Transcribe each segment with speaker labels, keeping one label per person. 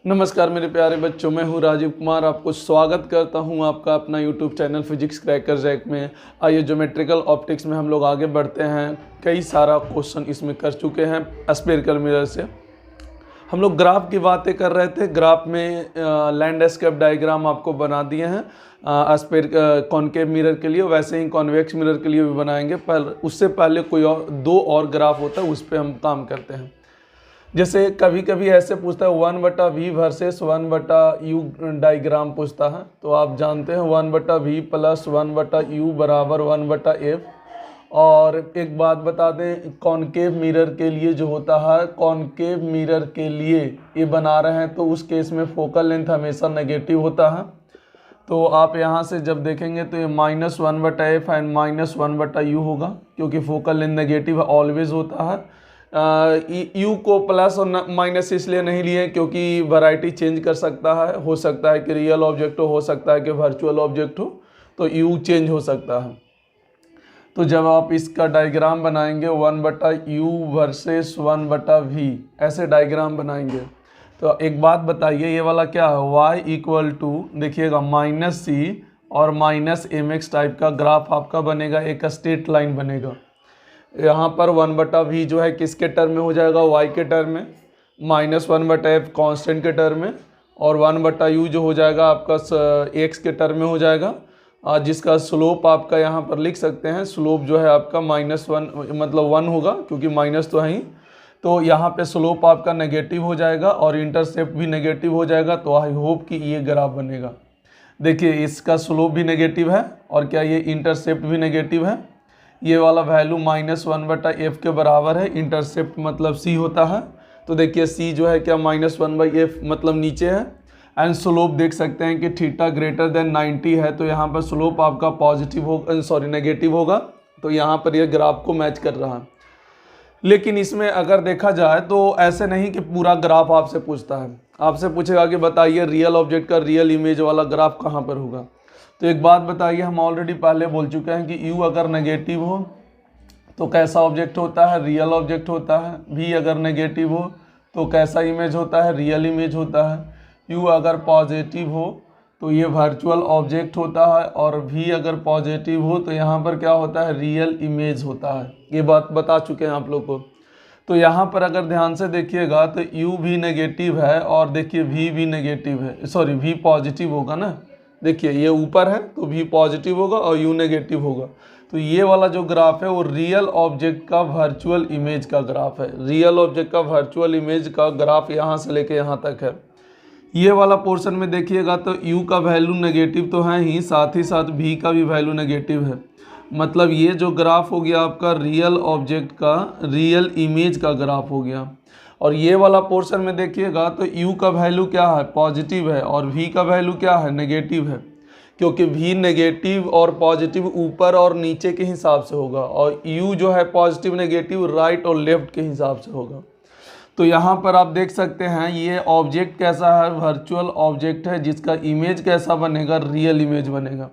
Speaker 1: नमस्कार मेरे प्यारे बच्चों, मैं हूं राजीव कुमार। आपको स्वागत करता हूं आपका अपना YouTube channel physics cracker Jack में। आइए ज्योमेट्रिकल ऑप्टिक्स में हम लोग आगे बढ़ते हैं। कई सारा क्वेश्चन इसमें कर चुके हैं स्फेरिकल मिरर से। हम लोग ग्राफ की बातें कर रहे थे। ग्राफ में लैंडस्केप डायग्राम आपको बना दिए हैं कॉनकेव मिरर के लिए, वैसे ही कॉन्वेक्स मिरर के लिए भी बनाएंगे। उससे पहले कोई और दो और ग्राफ होता है, उस पर हम काम करते हैं। जैसे कभी कभी ऐसे पूछता है 1/v वर्सेस 1/u डायग्राम पूछता है, तो आप जानते हैं 1/v प्लस 1/u बराबर 1/f। और एक बात बता दें, कॉनकेव मिरर के लिए जो होता है, कॉनकेव मिरर के लिए ये बना रहे हैं तो उस केस में फोकल लेंथ हमेशा नेगेटिव होता है। तो आप यहाँ से जब देखेंगे तो ये -1/f एंड -1/u होगा, क्योंकि फोकल लेंथ नेगेटिव ऑलवेज होता है। यू को प्लस और माइनस इसलिए नहीं लिए क्योंकि वैरायटी चेंज कर सकता है। हो सकता है कि रियल ऑब्जेक्ट हो सकता है कि वर्चुअल ऑब्जेक्ट हो, तो यू चेंज हो सकता है। तो जब आप इसका डायग्राम बनाएंगे 1/u वर्सेस 1/v, ऐसे डायग्राम बनाएंगे। तो एक बात बताइए, ये वाला क्या है, y इक्वल टू, देखिएगा -c और -mx टाइप का ग्राफ आपका बनेगा, एक स्ट्रेट लाइन बनेगा। यहाँ पर 1/v जो है किसके टर्म में हो जाएगा, y के टर्म में, -1/f कांस्टेंट के टर्म में, और 1/u जो हो जाएगा आपका x के टर्म में हो जाएगा, जिसका स्लोप आपका यहाँ पर लिख सकते हैं। स्लोप जो है आपका -1 मतलब 1 होगा, क्योंकि माइनस तो है ही। तो यहाँ पे स्लोप आपका नेगेटिव हो जाएगा और इंटरसेप्ट भी नेगेटिव हो जाएगा। तो आई होप कि ये ग्राफ बनेगा। देखिए, इसका स्लोप भी नेगेटिव है और क्या ये इंटरसेप्ट भी नेगेटिव है। ये वाला वैल्यू -1/f के बराबर है। इंटरसेप्ट मतलब c होता है, तो देखिए c जो है क्या -1/f मतलब नीचे है। एंड स्लोप देख सकते हैं कि थीटा ग्रेटर देन 90 है, तो यहाँ पर स्लोप आपका पॉजिटिव होगा, सॉरी नेगेटिव होगा। तो यहाँ पर ये ग्राफ को मैच कर रहा है। लेकिन इसमें अगर देखा जाए तो ऐसे नहीं कि पूरा ग्राफ आपसे पूछता है। आपसे पूछेगा कि बताइए रियल ऑब्जेक्ट का रियल इमेज वाला ग्राफ कहाँ पर होगा। तो एक बात बताइए, हम ऑलरेडी पहले बोल चुके हैं कि u अगर नेगेटिव हो तो कैसा ऑब्जेक्ट होता है, रियल ऑब्जेक्ट होता है। v अगर नेगेटिव हो तो कैसा इमेज होता है, रियल इमेज होता है। u अगर पॉजिटिव हो तो ये वर्चुअल ऑब्जेक्ट होता है, और v अगर पॉजिटिव हो तो यहाँ पर क्या होता है, रियल इमेज होता है। ये बात बता चुके हैं आप लोग को। तो यहाँ पर अगर ध्यान से देखिएगा तो u भी नेगेटिव है और देखिए v भी नेगेटिव है, सॉरी v पॉजिटिव होगा ना। देखिए ये ऊपर है तो v पॉजिटिव होगा और u नेगेटिव होगा। तो ये वाला जो ग्राफ है वो रियल ऑब्जेक्ट का वर्चुअल इमेज का ग्राफ है। रियल ऑब्जेक्ट का वर्चुअल इमेज का ग्राफ यहाँ से लेके यहाँ तक है। ये वाला पोर्शन में देखिएगा तो u का वैल्यू नेगेटिव तो है ही, साथ v का भी वैल्यू नेगेटिव है। मतलब ये जो ग्राफ हो गया आपका रियल ऑब्जेक्ट का रियल इमेज का ग्राफ हो गया। और ये वाला पोर्शन में देखिएगा तो u का वैल्यू क्या है, पॉजिटिव है, और v का वैल्यू क्या है, नेगेटिव है। क्योंकि v नेगेटिव और पॉजिटिव ऊपर और नीचे के हिसाब से होगा, और u जो है पॉजिटिव नेगेटिव राइट और लेफ्ट के हिसाब से होगा। तो यहाँ पर आप देख सकते हैं ये ऑब्जेक्ट कैसा है, वर्चुअल ऑब्जेक्ट है, जिसका इमेज कैसा बनेगा, रियल इमेज बनेगा।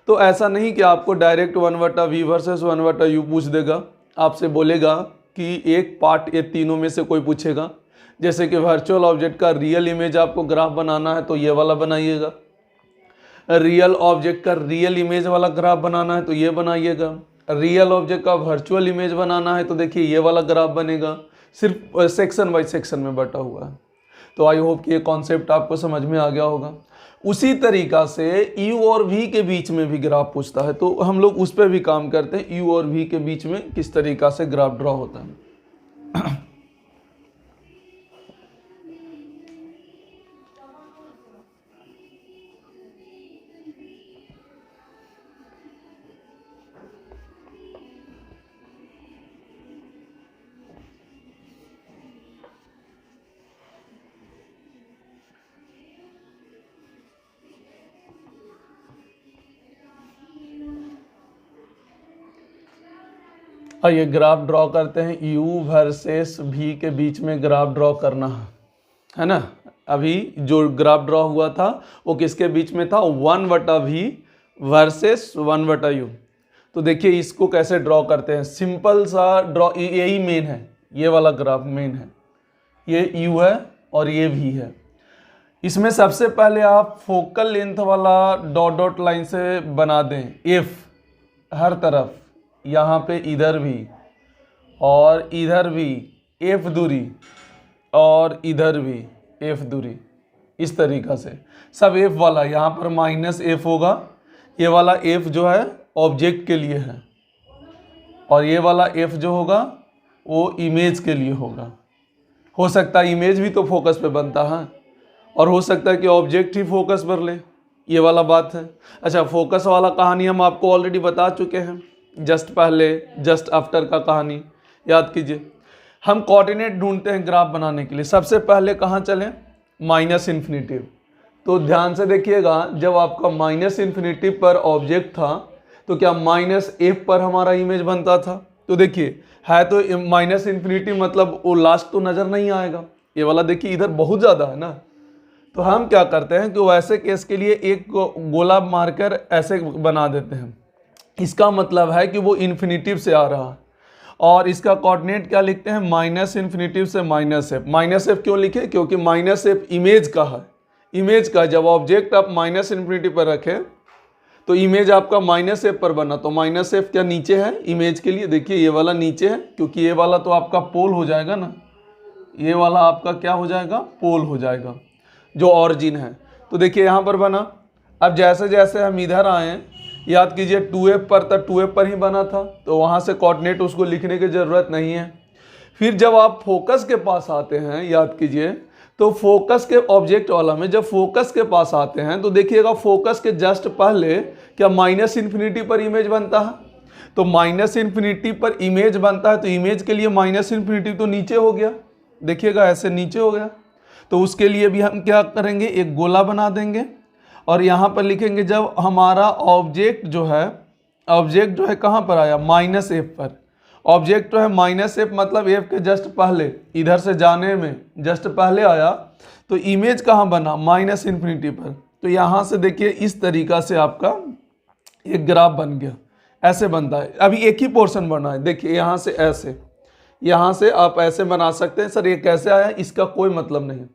Speaker 1: तो ऐसा नहीं कि आपको डायरेक्ट 1/v वर्सेस 1/u पूछ देगा। आपसे बोलेगा कि एक पार्ट ये तीनों में से कोई पूछेगा। जैसे कि वर्चुअल ऑब्जेक्ट का रियल इमेज आपको ग्राफ बनाना है तो ये वाला बनाइएगा। रियल ऑब्जेक्ट का रियल इमेज वाला ग्राफ बनाना है तो ये बनाइएगा। रियल ऑब्जेक्ट का वर्चुअल इमेज बनाना है तो देखिए ये वाला ग्राफ बनेगा। सिर्फ सेक्शन बाय सेक्शन में बटा हुआ है। तो आई होप कि ये कॉन्सेप्ट आपको समझ में आ गया होगा। उसी तरीका से u और v के बीच में भी ग्राफ पूछता है, तो हम लोग उस पर भी काम करते हैं। u और v के बीच में किस तरीका से ग्राफ ड्रॉ होता है। आइए ग्राफ ड्रॉ करते हैं। u वर्सेस v के बीच में ग्राफ ड्रॉ करना है ना। अभी जो ग्राफ ड्रॉ हुआ था वो किसके बीच में था, 1/v वर्सेस 1/u। तो देखिए इसको कैसे ड्रॉ करते हैं। सिंपल सा ड्रॉ, यही मेन है, ये वाला ग्राफ मेन है। ये u है और ये v है। इसमें सबसे पहले आप फोकल लेंथ वाला डॉट डॉट लाइन से बना दें एफ हर तरफ, यहाँ पे इधर भी और इधर भी एफ दूरी और इधर भी एफ दूरी, इस तरीक़ा से सब एफ वाला। यहाँ पर माइनस एफ होगा, ये वाला एफ जो है ऑब्जेक्ट के लिए है और ये वाला एफ जो होगा वो इमेज के लिए होगा। हो सकता है इमेज भी तो फोकस पे बनता है और हो सकता है कि ऑब्जेक्ट ही फोकस पर ले, ये वाला बात है। अच्छा, फोकस वाला कहानी हम आपको ऑलरेडी बता चुके हैं, जस्ट पहले जस्ट आफ्टर का कहानी याद कीजिए। हम कोऑर्डिनेट ढूंढते हैं ग्राफ बनाने के लिए, सबसे पहले कहाँ चलें, माइनस इन्फिनिटी। तो ध्यान से देखिएगा, जब आपका माइनस इन्फिनिटी पर ऑब्जेक्ट था तो क्या माइनस एफ पर हमारा इमेज बनता था। तो देखिए है तो माइनस इन्फिनिटी, मतलब वो लास्ट तो नज़र नहीं आएगा, ये वाला देखिए इधर बहुत ज़्यादा है ना। तो हम क्या करते हैं कि वैसे केस के लिए एक गोला मारकर ऐसे बना देते हैं, इसका मतलब है कि वो इन्फिनिटिव से आ रहा है। और इसका कोऑर्डिनेट क्या लिखते हैं, माइनस इन्फिनिटिव से माइनस एफ। माइनस एफ क्यों लिखे, क्योंकि माइनस एफ इमेज का है, इमेज का। जब ऑब्जेक्ट आप माइनस इन्फिनिटी पर रखें तो इमेज आपका माइनस एफ पर बना, तो माइनस एफ क्या नीचे है इमेज के लिए, देखिए ये वाला नीचे है, क्योंकि ये वाला तो आपका पोल हो जाएगा ना, ये वाला आपका क्या हो जाएगा, पोल हो जाएगा जो ऑरिजिन है। तो देखिए यहाँ पर बना। अब जैसे जैसे हम इधर आए, याद कीजिए 2f पर था, 2f पर ही बना था, तो वहाँ से कोऑर्डिनेट उसको लिखने की ज़रूरत नहीं है। फिर जब आप फोकस के पास आते हैं, याद कीजिए, तो फोकस के ऑब्जेक्ट वाला में जब फोकस के पास आते हैं तो देखिएगा फोकस के जस्ट पहले क्या माइनस इन्फिनिटी पर इमेज बनता है। तो माइनस इन्फिनिटी पर इमेज बनता है, तो इमेज के लिए माइनस इन्फिनिटी तो नीचे हो गया, देखिएगा ऐसे नीचे हो गया। तो उसके लिए भी हम क्या करेंगे, एक गोला बना देंगे और यहाँ पर लिखेंगे जब हमारा ऑब्जेक्ट जो है कहाँ पर आया, माइनस एफ पर। ऑब्जेक्ट जो है माइनस एफ मतलब एफ के जस्ट पहले, इधर से जाने में जस्ट पहले आया, तो इमेज कहाँ बना, माइनस इन्फिनिटी पर। तो यहाँ से देखिए इस तरीका से आपका एक ग्राफ बन गया, ऐसे बनता है। अभी एक ही पोर्शन बना है, देखिए यहाँ से ऐसे, यहाँ से आप ऐसे बना सकते हैं। सर ये कैसे आया, इसका कोई मतलब नहीं,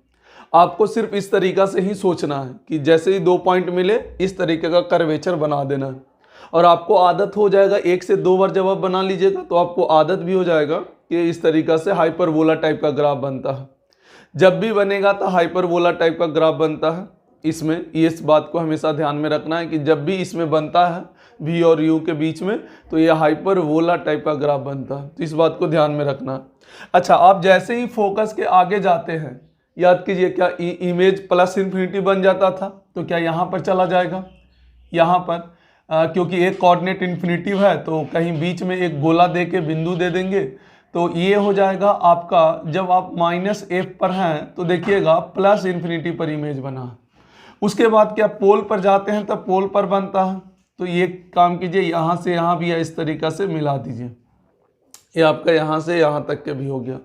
Speaker 1: आपको सिर्फ इस तरीका से ही सोचना है कि जैसे ही 2 पॉइंट मिले इस तरीके का कर्वेचर बना देना है और आपको आदत हो जाएगा। 1 से 2 बार जब आप बना लीजिएगा तो आपको आदत भी हो जाएगा कि इस तरीका से हाइपरबोला टाइप का ग्राफ बनता है। जब भी बनेगा तो हाइपरबोला टाइप का ग्राफ बनता है। इसमें इस बात को हमेशा ध्यान में रखना है कि जब भी इसमें बनता है v और u के बीच में, तो ये हाइपरबोला टाइप का ग्राफ बनता है। तो इस बात को ध्यान में रखना है। अच्छा, आप जैसे ही फोकस के आगे जाते हैं, याद कीजिए क्या इमेज प्लस इन्फिनिटी बन जाता था, तो क्या यहाँ पर चला जाएगा, यहाँ पर क्योंकि एक कोऑर्डिनेट इन्फिनिटिव है तो कहीं बीच में एक गोला दे के बिंदु दे देंगे, तो ये हो जाएगा आपका। जब आप माइनस एफ पर हैं तो देखिएगा प्लस इन्फिनिटी पर इमेज बना। उसके बाद क्या पोल पर जाते हैं तब पोल पर बनता है। तो ये काम कीजिए, यहाँ से यहाँ भी इस तरीका से मिला दीजिए, ये आपका यहाँ से यहाँ तक के भी हो गया।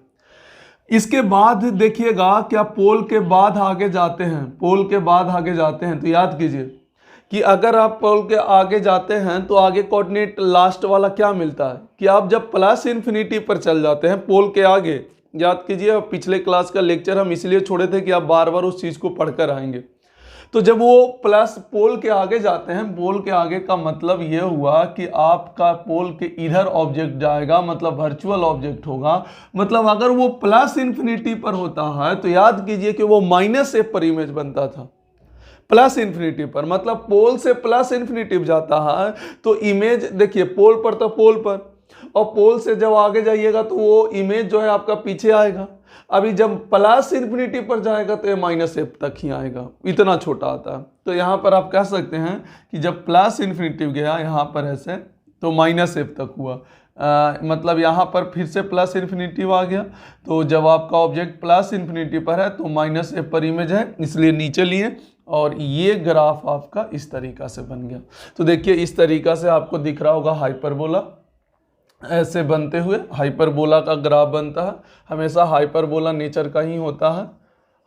Speaker 1: इसके बाद देखिएगा क्या पोल के बाद आगे जाते हैं, पोल के बाद आगे जाते हैं तो याद कीजिए कि अगर आप पोल के आगे जाते हैं तो आगे कोऑर्डिनेट लास्ट वाला क्या मिलता है कि आप जब प्लस इन्फिनिटी पर चल जाते हैं पोल के आगे, याद कीजिए पिछले क्लास का लेक्चर हम इसलिए छोड़े थे कि आप बार बार उस चीज़ को पढ़कर आएंगे। तो जब वो प्लस पोल के आगे जाते हैं, पोल के आगे का मतलब ये हुआ कि आपका पोल के इधर ऑब्जेक्ट जाएगा, मतलब वर्चुअल ऑब्जेक्ट होगा। मतलब अगर वो प्लस इन्फिनिटी पर होता है तो याद कीजिए कि वो माइनस एफ पर इमेज बनता था। प्लस इन्फिनिटी पर मतलब पोल से प्लस इन्फिनिटी जाता है तो इमेज देखिए पोल पर तो पोल पर, और पोल से जब आगे जाइएगा तो वो इमेज जो है आपका पीछे आएगा। अभी जब प्लस इन्फिनिटी पर जाएगा तो ये माइनस एफ तक ही आएगा, इतना छोटा आता है। तो यहाँ पर आप कह सकते हैं कि जब प्लस इन्फिनिटी गया यहाँ पर ऐसे तो माइनस एफ तक हुआ, मतलब यहाँ पर फिर से प्लस इन्फिनिटी आ गया। तो जब आपका ऑब्जेक्ट प्लस इन्फिनिटी पर है तो माइनस एफ पर इमेज है, इसलिए नीचे लिए और ये ग्राफ आपका इस तरीका से बन गया। तो देखिए इस तरीका से आपको दिख रहा होगा हाइपरबोला ऐसे बनते हुए हाइपरबोला का ग्राफ बनता है। हमेशा हाइपरबोला नेचर का ही होता है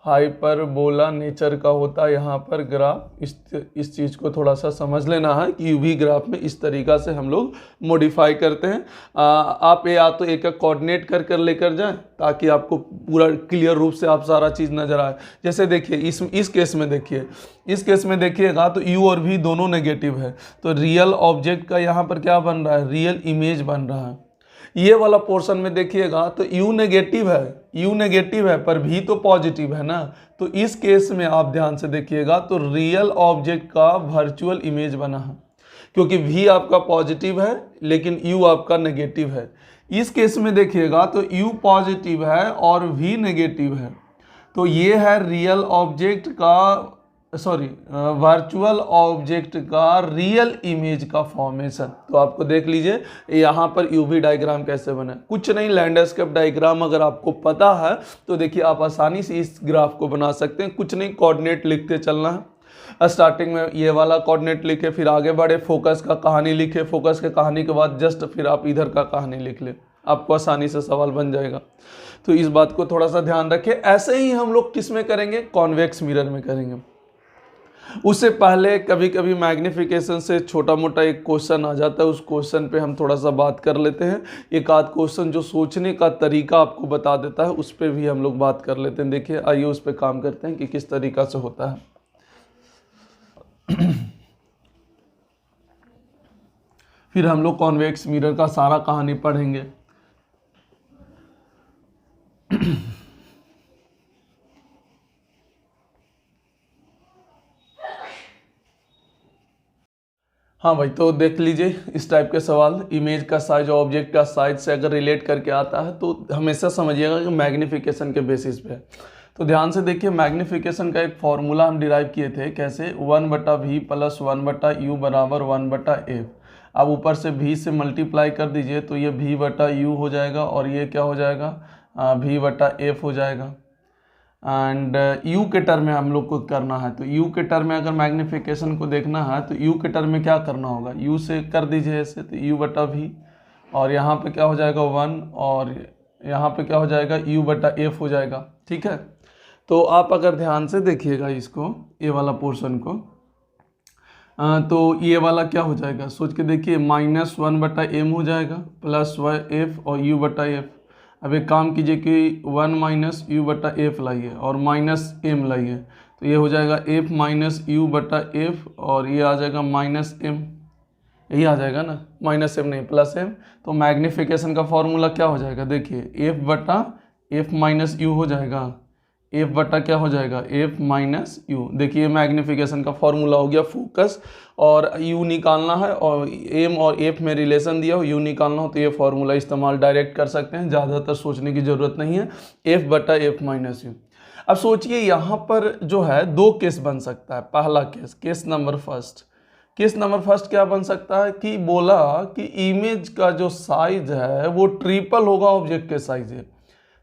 Speaker 1: हाइपरबोला नेचर का होता है यहाँ पर ग्राफ। इस चीज़ को थोड़ा सा समझ लेना है कि यूवी ग्राफ में इस तरीक़ा से हम लोग मॉडिफाई करते हैं। आप या तो एक कोऑर्डिनेट कर कर लेकर जाएं ताकि आपको पूरा क्लियर रूप से आप सारा चीज़ नज़र आए। जैसे देखिए इस केस में देखिए, इस केस में देखिएगा तो यू और वी दोनों नेगेटिव है, तो रियल ऑब्जेक्ट का यहाँ पर क्या बन रहा है, रियल इमेज बन रहा है। ये वाला पोर्शन में देखिएगा तो यू नेगेटिव है पर भी तो पॉजिटिव है ना। तो इस केस में आप ध्यान से देखिएगा तो रियल ऑब्जेक्ट का वर्चुअल इमेज बना है, क्योंकि वी आपका पॉजिटिव है लेकिन यू आपका नेगेटिव है। इस केस में देखिएगा तो यू पॉजिटिव है और वी नेगेटिव है, तो ये है रियल ऑब्जेक्ट का वर्चुअल ऑब्जेक्ट का रियल इमेज का फॉर्मेशन। तो आपको देख लीजिए यहाँ पर यूवी डायग्राम कैसे बना है। कुछ नहीं, लैंडस्केप डायग्राम अगर आपको पता है तो देखिए आप आसानी से इस ग्राफ को बना सकते हैं। कुछ नहीं, कोऑर्डिनेट लिखते चलना है। स्टार्टिंग में ये वाला कोऑर्डिनेट लिखे, फिर आगे बढ़े, फोकस का कहानी लिखे, फोकस के कहानी के बाद जस्ट फिर आप इधर का कहानी लिख ले, आपको आसानी से सवाल बन जाएगा। तो इस बात को थोड़ा सा ध्यान रखें। ऐसे ही हम लोग किस में करेंगे, कॉन्वेक्स मिरर में करेंगे। उससे पहले कभी कभी मैग्निफिकेशन से छोटा मोटा एक क्वेश्चन आ जाता है, उस क्वेश्चन पे हम थोड़ा सा बात कर लेते हैं। एक आध क्वेश्चन जो सोचने का तरीका आपको बता देता है उस पर भी हम लोग बात कर लेते हैं। देखिए आइए उस पर काम करते हैं कि किस तरीका से होता है। फिर हम लोग कॉन्वेक्स मिरर का सारा कहानी पढ़ेंगे। हाँ भाई, तो देख लीजिए इस टाइप के सवाल, इमेज का साइज ऑब्जेक्ट का साइज से अगर रिलेट करके आता है तो हमेशा समझिएगा कि मैग्निफिकेशन के बेसिस पे है। तो ध्यान से देखिए, मैग्निफिकेशन का एक फॉर्मूला हम डिराइव किए थे कैसे, 1/v + 1/u बराबर 1/f। अब ऊपर से v से मल्टीप्लाई कर दीजिए तो ये v/u हो जाएगा और ये क्या हो जाएगा, v/f हो जाएगा। एंड u के टर्म में हम लोग को करना है, तो u के टर्म में अगर मैग्निफिकेशन को देखना है तो u के टर्म में क्या करना होगा, u से कर दीजिए ऐसे, तो u/v और यहाँ पे क्या हो जाएगा 1 और यहाँ पे क्या हो जाएगा u/f हो जाएगा। ठीक है, तो आप अगर ध्यान से देखिएगा इसको, ये वाला पोर्शन को, तो ये वाला क्या हो जाएगा, सोच के देखिए, -1/m हो जाएगा प्लस f और u/f। अब एक काम कीजिए कि 1 - u/f लाइए और -m लाइए, तो ये हो जाएगा f - u/f और ये आ जाएगा -m, यही आ जाएगा ना, -m नहीं +m। तो मैग्निफिकेशन का फॉर्मूला क्या हो जाएगा, देखिए f/f - u हो जाएगा, f बटा क्या हो जाएगा, f - u। देखिए मैग्निफिकेशन का फॉर्मूला हो गया। फोकस और u निकालना है और m और f में रिलेशन दिया हो, u निकालना हो तो ये फॉर्मूला इस्तेमाल डायरेक्ट कर सकते हैं, ज़्यादातर सोचने की ज़रूरत नहीं है, f/f - u। अब सोचिए यहाँ पर जो है दो केस बन सकता है। पहला केस नंबर फर्स्ट क्या बन सकता है कि बोला कि इमेज का जो साइज है वो ट्रिपल होगा ऑब्जेक्ट के साइज से।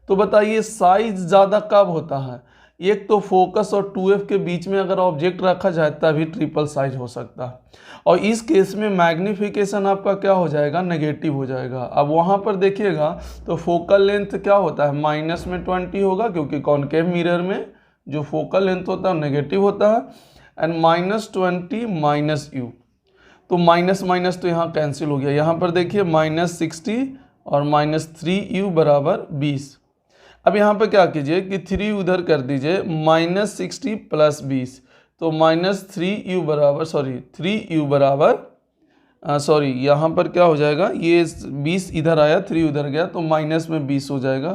Speaker 1: तो बताइए साइज ज़्यादा कब होता है, एक तो फोकस और 2f के बीच में अगर ऑब्जेक्ट रखा जाए तभी ट्रिपल साइज हो सकता है, और इस केस में मैग्निफिकेशन आपका क्या हो जाएगा, नेगेटिव हो जाएगा। अब वहाँ पर देखिएगा तो फोकल लेंथ क्या होता है, -20 होगा, क्योंकि कॉनकेव मिरर में जो फोकल लेंथ होता है नेगेटिव होता है, एंड -20 - u, तो माइनस तो यहाँ कैंसिल हो गया। यहाँ पर देखिए -60 और -3u बराबर 20। अब यहाँ पे क्या कीजिए कि 3 उधर कर दीजिए, -60 + 20, तो -3u बराबर यहाँ पर क्या हो जाएगा, ये 20 इधर आया 3 उधर गया तो माइनस में 20 हो जाएगा,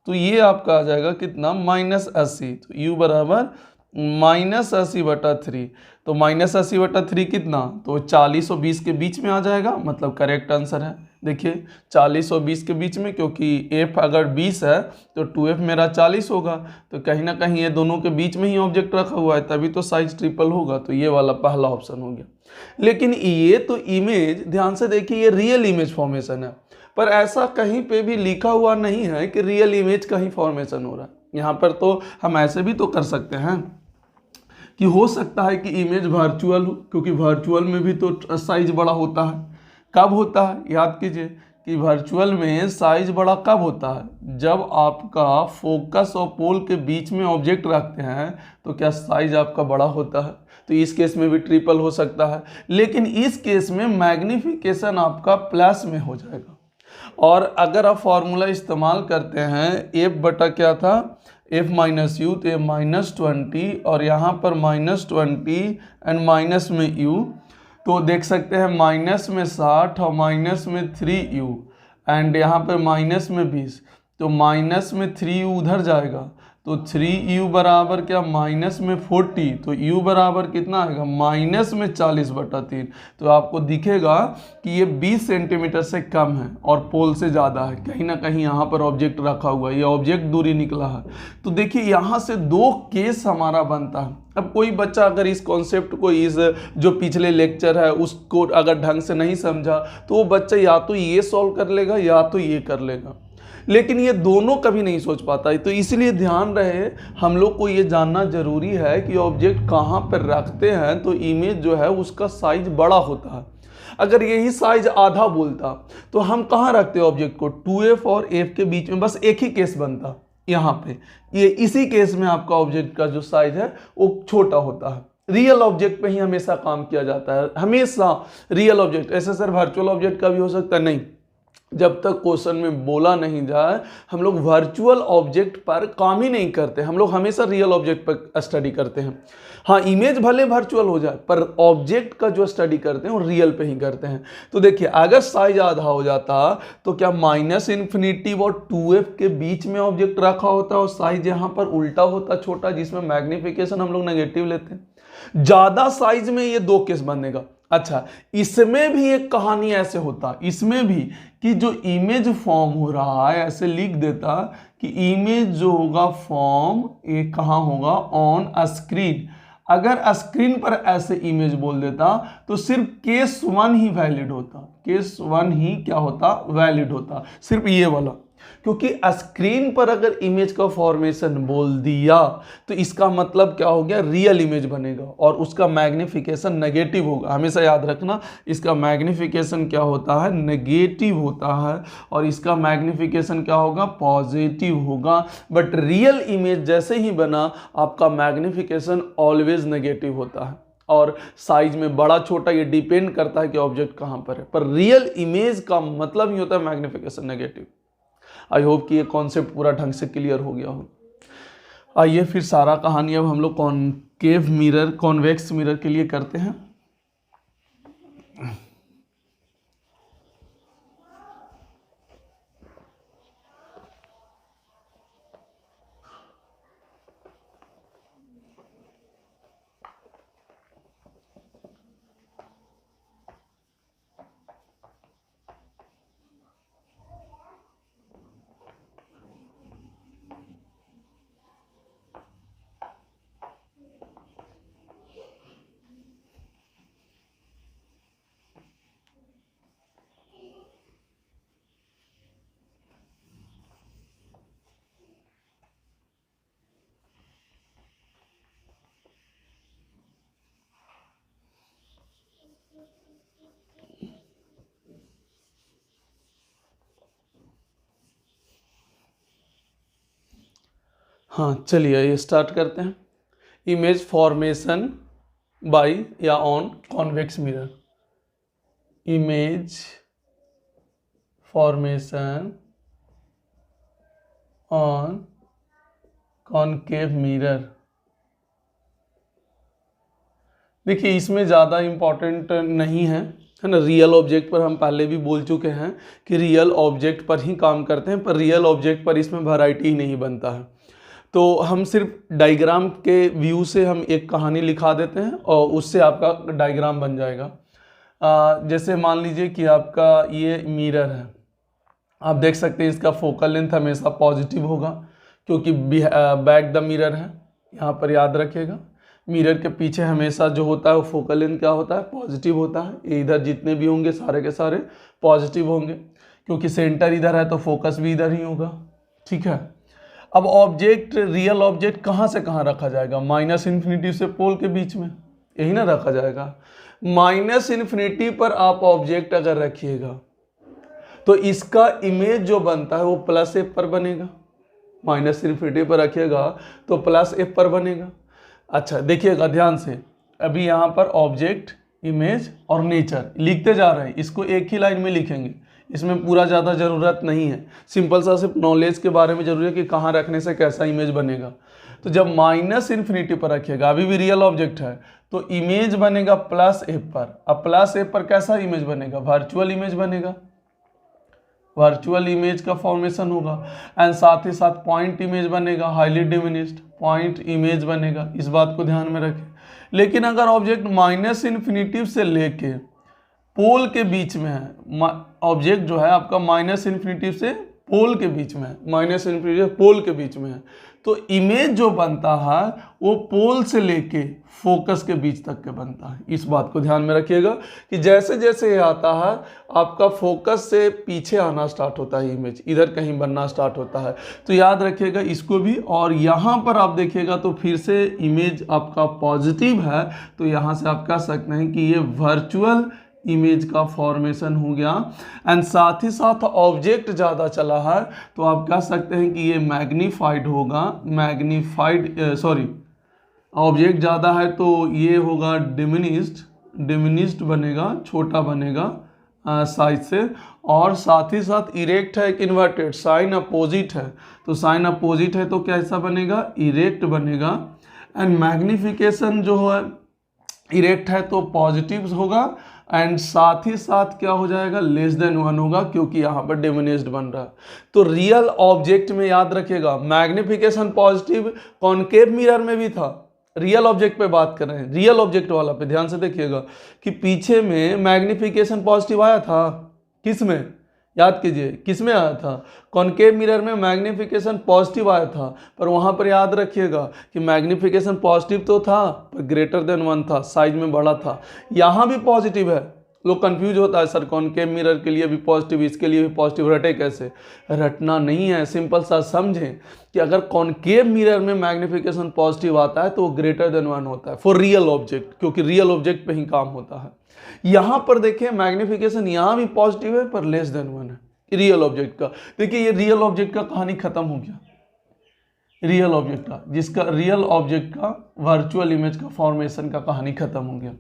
Speaker 1: तो ये आपका आ जाएगा कितना, -80। तो u बराबर -80/3, तो -80/3 कितना, तो 40 और 20 के बीच में आ जाएगा, मतलब करेक्ट आंसर है। देखिए 40 और 20 के बीच में, क्योंकि f अगर 20 है तो 2f मेरा 40 होगा, तो कहीं ना कहीं ये दोनों के बीच में ही ऑब्जेक्ट रखा हुआ है, तभी तो साइज ट्रिपल होगा। तो ये वाला पहला ऑप्शन हो गया। लेकिन ये तो इमेज, ध्यान से देखिए, ये रियल इमेज फॉर्मेशन है, पर ऐसा कहीं पे भी लिखा हुआ नहीं है कि रियल इमेज का ही फॉर्मेशन हो रहा है। यहाँ पर तो हम ऐसे भी तो कर सकते हैं कि हो सकता है कि इमेज वर्चुअल हो, क्योंकि वर्चुअल में भी तो साइज बड़ा होता है। कब होता है, याद कीजिए कि वर्चुअल में साइज बड़ा कब होता है, जब आपका फोकस और पोल के बीच में ऑब्जेक्ट रखते हैं तो क्या साइज आपका बड़ा होता है। तो इस केस में भी ट्रिपल हो सकता है, लेकिन इस केस में मैग्निफिकेशन आपका प्लस में हो जाएगा। और अगर आप फॉर्मूला इस्तेमाल करते हैं एफ बटा क्या था, एफ माइनस यू, तो -20 और यहाँ पर -20 एंड माइनस में यू, तो देख सकते हैं माइनस में 60 और माइनस में 3u एंड यहाँ पर माइनस में 20, तो माइनस में 3u उधर जाएगा तो 3u बराबर क्या, माइनस में 40, तो u बराबर कितना आएगा, माइनस में 40/3। तो आपको दिखेगा कि ये 20 सेंटीमीटर से कम है और पोल से ज़्यादा है, कहीं ना कहीं यहाँ पर ऑब्जेक्ट रखा हुआ है, ये ऑब्जेक्ट दूरी निकला है। तो देखिए यहाँ से दो केस हमारा बनता है। अब कोई बच्चा अगर इस कॉन्सेप्ट को, इस जो पिछले लेक्चर है उसको अगर ढंग से नहीं समझा तो वो बच्चा या तो ये सॉल्व कर लेगा या तो ये कर लेगा, लेकिन ये दोनों कभी नहीं सोच पाता है। तो इसलिए ध्यान रहे, हम लोग को ये जानना जरूरी है कि ऑब्जेक्ट कहाँ पर रखते हैं तो इमेज जो है उसका साइज बड़ा होता है। अगर यही साइज आधा बोलता तो हम कहाँ रखते ऑब्जेक्ट को, 2f और f के बीच में, बस एक ही केस बनता यहाँ पे, ये इसी केस में आपका ऑब्जेक्ट का जो साइज है वो छोटा होता है। रियल ऑब्जेक्ट पे ही हमेशा काम किया जाता है, हमेशा रियल ऑब्जेक्ट। ऐसे सर वर्चुअल ऑब्जेक्ट का भी हो सकता है, नहीं, जब तक क्वेश्चन में बोला नहीं जाए हम लोग वर्चुअल ऑब्जेक्ट पर काम ही नहीं करते, हम लोग हमेशा रियल ऑब्जेक्ट पर स्टडी करते हैं। हाँ, इमेज भले वर्चुअल हो जाए पर ऑब्जेक्ट का जो स्टडी करते हैं वो रियल पे ही करते हैं। तो देखिए अगर साइज आधा हो जाता तो क्या -∞ और 2f के बीच में ऑब्जेक्ट रखा होता और साइज यहाँ पर उल्टा होता छोटा, जिसमें मैग्निफिकेशन हम लोग नेगेटिव लेते हैं। ज़्यादा साइज में ये दो केस बनेगा। अच्छा, इसमें भी एक कहानी ऐसे होता, इसमें भी कि जो इमेज फॉर्म हो रहा है, ऐसे लिख देता कि इमेज जो होगा फॉर्म ये कहाँ होगा, ऑन स्क्रीन। अगर स्क्रीन पर ऐसे इमेज बोल देता तो सिर्फ केस 1 ही वैलिड होता, केस 1 ही क्या होता, वैलिड होता, सिर्फ ये वाला। क्योंकि स्क्रीन पर अगर इमेज का फॉर्मेशन बोल दिया तो इसका मतलब क्या हो गया, रियल इमेज बनेगा और उसका मैग्निफिकेशन नेगेटिव होगा। हमेशा याद रखना, इसका मैग्निफिकेशन क्या होता है, नेगेटिव होता है, और इसका मैग्निफिकेशन क्या होगा, पॉजिटिव होगा। बट रियल इमेज जैसे ही बना आपका मैग्निफिकेशन ऑलवेज नेगेटिव होता है, और साइज में बड़ा छोटा ये डिपेंड करता है कि ऑब्जेक्ट कहाँ पर है, पर रियल इमेज का मतलब ही होता है मैग्निफिकेशन नेगेटिव। आई होप कि ये कॉन्सेप्ट पूरा ढंग से क्लियर हो गया हो। आइए फिर सारा कहानी अब हम लोग कॉनकेव मिरर, कॉन्वेक्स मिरर के लिए करते हैं। हाँ चलिए ये स्टार्ट करते हैं। इमेज फॉर्मेशन बाय या on convex mirror, image formation on concave mirror. देखिए इसमें ज़्यादा इम्पॉर्टेंट नहीं है ना, रियल ऑब्जेक्ट पर हम पहले भी बोल चुके हैं कि रियल ऑब्जेक्ट पर ही काम करते हैं, पर रियल ऑब्जेक्ट पर इसमें वैरायटी ही नहीं बनता है। तो हम सिर्फ डायग्राम के व्यू से हम एक कहानी लिखा देते हैं और उससे आपका डायग्राम बन जाएगा। जैसे मान लीजिए कि आपका ये मिरर है, आप देख सकते हैं इसका फोकल लेंथ हमेशा पॉजिटिव होगा क्योंकि बैक द मिरर है, यहाँ पर याद रखिएगा। मिरर के पीछे हमेशा जो होता है वो फोकल लेंथ क्या होता है, पॉजिटिव होता है। इधर जितने भी होंगे सारे के सारे पॉजिटिव होंगे क्योंकि सेंटर इधर है तो फोकस भी इधर ही होगा, ठीक है। अब ऑब्जेक्ट, रियल ऑब्जेक्ट कहाँ से कहाँ रखा जाएगा, -∞ से पोल के बीच में, यही ना रखा जाएगा। -∞ पर आप ऑब्जेक्ट अगर रखिएगा तो इसका इमेज जो बनता है वो प्लस एफ पर बनेगा, माइनस इन्फिनिटी पर रखिएगा तो प्लस एफ पर बनेगा। अच्छा देखिएगा ध्यान से, अभी यहाँ पर ऑब्जेक्ट, इमेज और नेचर लिखते जा रहे हैं, इसको एक ही लाइन में लिखेंगे, इसमें पूरा ज़्यादा ज़रूरत नहीं है, सिंपल सा सिर्फ नॉलेज के बारे में जरूरी है कि कहाँ रखने से कैसा इमेज बनेगा। तो जब माइनस इन्फिनिटी पर रखिएगा, अभी भी रियल ऑब्जेक्ट है, तो इमेज बनेगा प्लस एफ पर। अब प्लस एफ पर कैसा इमेज बनेगा, वर्चुअल इमेज बनेगा, वर्चुअल इमेज का फॉर्मेशन होगा। एंड साथ ही साथ पॉइंट इमेज बनेगा, हाईली डिमिनिश्ड पॉइंट इमेज बनेगा, इस बात को ध्यान में रखें। लेकिन अगर ऑब्जेक्ट माइनस इन्फिनिटी से लेके पोल के बीच में है, ऑब्जेक्ट जो है आपका माइनस इन्फिनिटी से पोल के बीच में है, माइनस इन्फिनिटी से पोल के बीच में है, तो इमेज जो बनता है वो पोल से लेके फोकस के बीच तक के बनता है। इस बात को ध्यान में रखिएगा कि जैसे जैसे ये आता है आपका फोकस से पीछे आना स्टार्ट होता है, इमेज इधर कहीं बनना स्टार्ट होता है। तो याद रखिएगा इसको भी। और यहाँ पर आप देखिएगा तो फिर से इमेज आपका पॉजिटिव है, तो यहाँ से आप कह सकते हैं कि ये वर्चुअल इमेज का फॉर्मेशन हो गया। एंड साथ ही साथ ऑब्जेक्ट ज़्यादा चला है तो आप कह सकते हैं कि ये मैग्नीफाइड होगा, ऑब्जेक्ट ज़्यादा है तो ये होगा डिमिनिश्ड बनेगा, छोटा बनेगा साइज से। और साथ ही साथ इरेक्ट है कि इन्वर्टेड, साइन अपोजिट है, तो साइन अपोजिट है तो कैसा बनेगा, इरेक्ट बनेगा। एंड मैग्निफिकेशन जो है इरेक्ट है तो पॉजिटिव होगा। एंड साथ ही साथ क्या हो जाएगा, लेस देन 1 होगा, क्योंकि यहाँ पर डिमिनिश्ड बन रहा है। तो रियल ऑब्जेक्ट में याद रखिएगा मैग्निफिकेशन पॉजिटिव कॉनकेव मिरर में भी था। रियल ऑब्जेक्ट पे बात कर रहे हैं, रियल ऑब्जेक्ट वाला पे ध्यान से देखिएगा कि पीछे में मैग्निफिकेशन पॉजिटिव आया था, किस में, याद कीजिए किस में आया था, कॉनकेव मिरर में मैग्निफिकेशन पॉजिटिव आया था। पर वहाँ पर याद रखिएगा कि मैग्निफिकेशन पॉजिटिव तो था पर ग्रेटर देन 1 था, साइज में बड़ा था। यहाँ भी पॉजिटिव है, लोग कंफ्यूज होता है, सर कॉनकेव मिरर के लिए भी पॉजिटिव, इसके लिए भी पॉजिटिव, रटे कैसे, रटना नहीं है, सिंपल सा समझें कि अगर कॉनकेव मिरर में मैग्निफिकेशन पॉजिटिव आता है तो वो ग्रेटर देन 1 होता है फॉर रियल ऑब्जेक्ट, क्योंकि रियल ऑब्जेक्ट पे ही काम होता है। यहाँ पर देखिए मैग्निफिकेशन यहाँ भी पॉजिटिव है पर लेस देन 1 है रियल ऑब्जेक्ट का। देखिए ये रियल ऑब्जेक्ट का कहानी खत्म हो गया, रियल ऑब्जेक्ट का, जिसका रियल ऑब्जेक्ट का वर्चुअल इमेज का फॉर्मेशन का कहानी खत्म हो गया।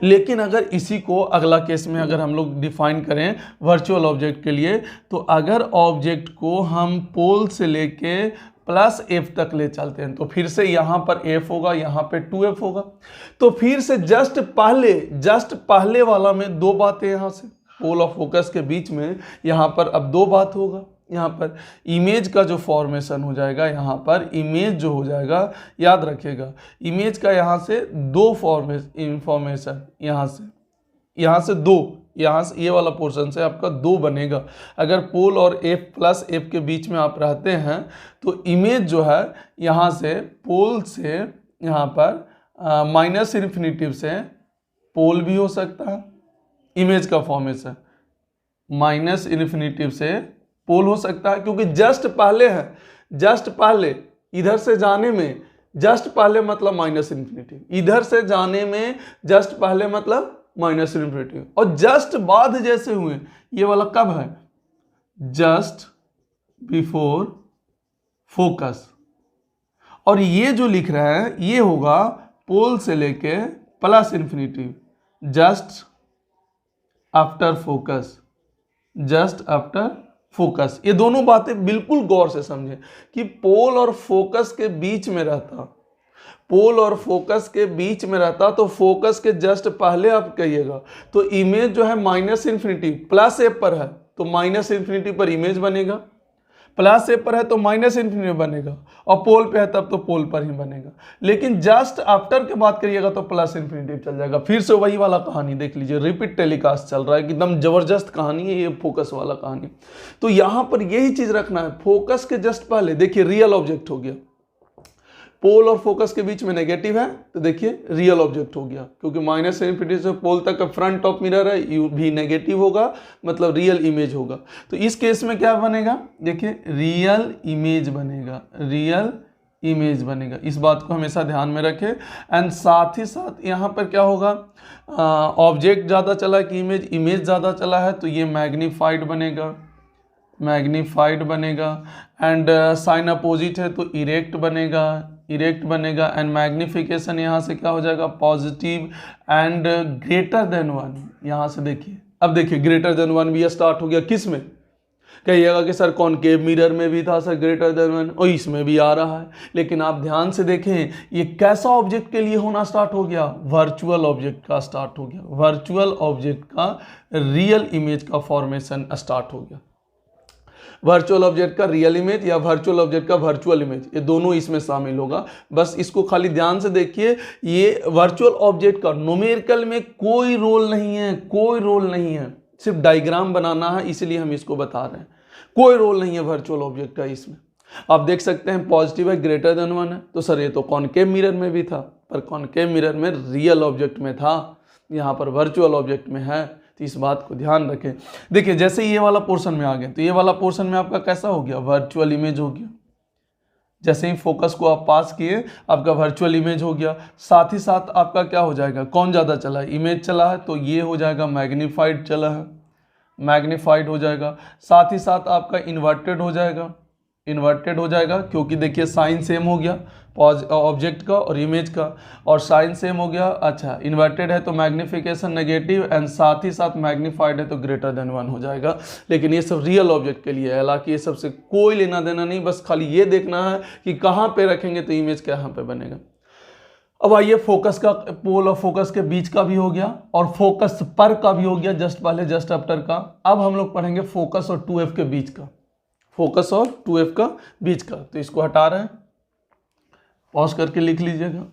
Speaker 1: लेकिन अगर इसी को अगला केस में अगर हम लोग डिफाइन करें वर्चुअल ऑब्जेक्ट के लिए, तो अगर ऑब्जेक्ट को हम पोल से लेके प्लस एफ तक ले चलते हैं तो फिर से यहाँ पर एफ होगा, यहाँ पे 2f होगा। तो फिर से जस्ट पहले वाला में 2 बातें, यहाँ से पोल और फोकस के बीच में यहाँ पर अब 2 बात होगा। यहाँ पर इमेज का जो फॉर्मेशन हो जाएगा, यहाँ पर इमेज जो हो जाएगा, याद रखिएगा इमेज का यहाँ से 2 इंफॉर्मेशन, यहाँ से 2, यहाँ से ये वाला पोर्शन से आपका 2 बनेगा। अगर पोल और एफ प्लस एफ के बीच में आप रहते हैं तो इमेज जो है यहाँ से पोल से यहाँ पर माइनस इन्फिनिटी से पोल भी हो सकता है, इमेज का फॉर्मेशन माइनस इन्फिनिटी से पोल हो सकता है, क्योंकि जस्ट पहले है, जस्ट पहले इधर से जाने में, जस्ट पहले मतलब माइनस इन्फिनिटी, इधर से जाने में जस्ट पहले मतलब माइनस इन्फिनिटी, और जस्ट बाद जैसे हुए ये वाला कब है, जस्ट बिफोर फोकस। और ये जो लिख रहा है ये होगा पोल से लेके plus infinity, just after focus, just after focus. ये दोनों बातें बिल्कुल गौर से समझें कि पोल और फोकस के बीच में रहता, पोल और फोकस के बीच में रहता, तो फोकस के जस्ट पहले आप कहिएगा तो इमेज जो है माइनस इन्फिनिटी प्लस एफ पर है तो माइनस इन्फिनिटी पर इमेज बनेगा, प्लस एफ पर है तो माइनस इन्फिनिटी बनेगा, और पोल पे है तब तो पोल पर ही बनेगा। लेकिन जस्ट आफ्टर के बात करिएगा तो प्लस इन्फिनिटी चल जाएगा। फिर से वही वाला कहानी देख लीजिए, रिपीट टेलीकास्ट चल रहा है, एकदम जबरदस्त कहानी है ये फोकस वाला कहानी। तो यहाँ पर यही चीज रखना है, फोकस के जस्ट पहले देखिए रियल ऑब्जेक्ट हो गया, पोल और फोकस के बीच में नेगेटिव है तो देखिए रियल ऑब्जेक्ट हो गया, क्योंकि माइनस इन्फिनिटी से पोल तक का फ्रंट ऑफ मिरर है, यू भी नेगेटिव होगा मतलब रियल इमेज होगा। तो इस केस में क्या बनेगा, देखिए रियल इमेज बनेगा, रियल इमेज बनेगा। इस बात को हमेशा ध्यान में रखें। एंड साथ ही साथ यहाँ पर क्या होगा, ऑब्जेक्ट ज़्यादा चला कि इमेज ज़्यादा चला है तो ये मैग्नीफाइड बनेगा, मैग्नीफाइड बनेगा। एंड साइन अपोजिट है तो इरेक्ट बनेगा, इरेक्ट बनेगा। एंड मैग्निफिकेशन यहाँ से क्या हो जाएगा, पॉजिटिव एंड ग्रेटर देन 1। यहाँ से देखिए, अब देखिए ग्रेटर देन 1 भी स्टार्ट हो गया। किस में कहिएगा कि सर कॉनकेव मिरर में भी था सर ग्रेटर देन 1, और इसमें भी आ रहा है। लेकिन आप ध्यान से देखें ये कैसा ऑब्जेक्ट के लिए होना स्टार्ट हो गया, वर्चुअल ऑब्जेक्ट का स्टार्ट हो गया। वर्चुअल ऑब्जेक्ट का रियल इमेज का फॉर्मेशन स्टार्ट हो गया। वर्चुअल ऑब्जेक्ट का रियल इमेज या वर्चुअल ऑब्जेक्ट का वर्चुअल इमेज, ये दोनों इसमें शामिल होगा। बस इसको खाली ध्यान से देखिए। ये वर्चुअल ऑब्जेक्ट का न्यूमेरिकल में कोई रोल नहीं है, कोई रोल नहीं है, सिर्फ डायग्राम बनाना है, इसलिए हम इसको बता रहे हैं। कोई रोल नहीं है वर्चुअल ऑब्जेक्ट का इसमें। आप देख सकते हैं पॉजिटिव है, ग्रेटर देन 1 है, तो सर ये तो कॉनकेव मिरर में भी था, पर कॉनकेव मिरर में रियल ऑब्जेक्ट में था, यहाँ पर वर्चुअल ऑब्जेक्ट में है। तो इस बात को ध्यान रखें। देखिए जैसे ये वाला पोर्शन में आ गए तो ये वाला पोर्शन में आपका कैसा हो गया, वर्चुअल इमेज हो गया। जैसे ही फोकस को आप पास किए आपका वर्चुअल इमेज हो गया। साथ ही साथ आपका क्या हो जाएगा, कौन ज़्यादा चला है, इमेज चला है, तो ये हो जाएगा मैग्नीफाइड चला है, मैग्नीफाइड हो जाएगा। साथ ही साथ आपका इन्वर्टेड हो जाएगा, इन्वर्टेड हो जाएगा, क्योंकि देखिए साइन सेम हो गया ऑब्जेक्ट का और इमेज का, और साइन सेम हो गया। अच्छा इन्वर्टेड है तो मैग्निफिकेशन नेगेटिव, एंड साथ ही साथ मैग्नीफाइड है तो ग्रेटर देन 1 हो जाएगा। लेकिन ये सब रियल ऑब्जेक्ट के लिए है, हालांकि ये सबसे कोई लेना देना नहीं, बस खाली ये देखना है कि कहाँ पे रखेंगे तो इमेज कहाँ पे बनेगा। अब आइए फोकस का, पोल और फोकस के बीच का भी हो गया और फोकस पर का भी हो गया, जस्ट पहले जस्ट आफ्टर का। अब हम लोग पढ़ेंगे फोकस और 2F के बीच का, फोकस और 2F का बीच का। तो इसको हटा रहे हैं, पॉज करके लिख लीजिएगा।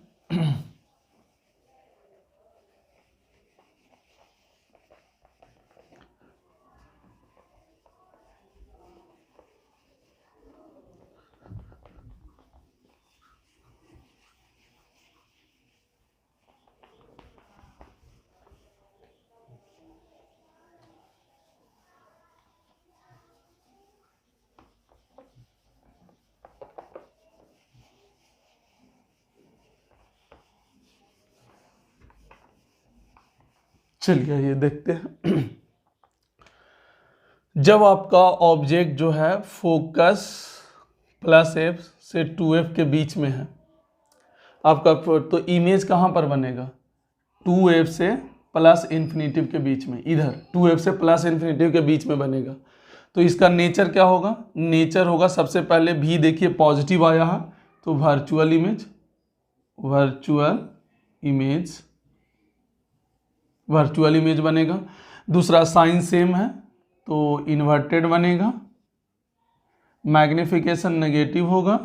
Speaker 1: चलिए ये देखते हैं। जब आपका ऑब्जेक्ट जो है फोकस प्लस F से 2F के बीच में है आपका, तो इमेज कहाँ पर बनेगा, 2F से प्लस इन्फिनेटिव के बीच में, इधर 2F से प्लस इन्फिनेटिव के बीच में बनेगा। तो इसका नेचर क्या होगा, नेचर होगा सबसे पहले भी देखिए पॉजिटिव आया है तो virtual image, virtual image, virtual image बनेगा। दूसरा साइन सेम है तो इन्वर्टेड बनेगा, मैग्निफिकेशन नेगेटिव होगा,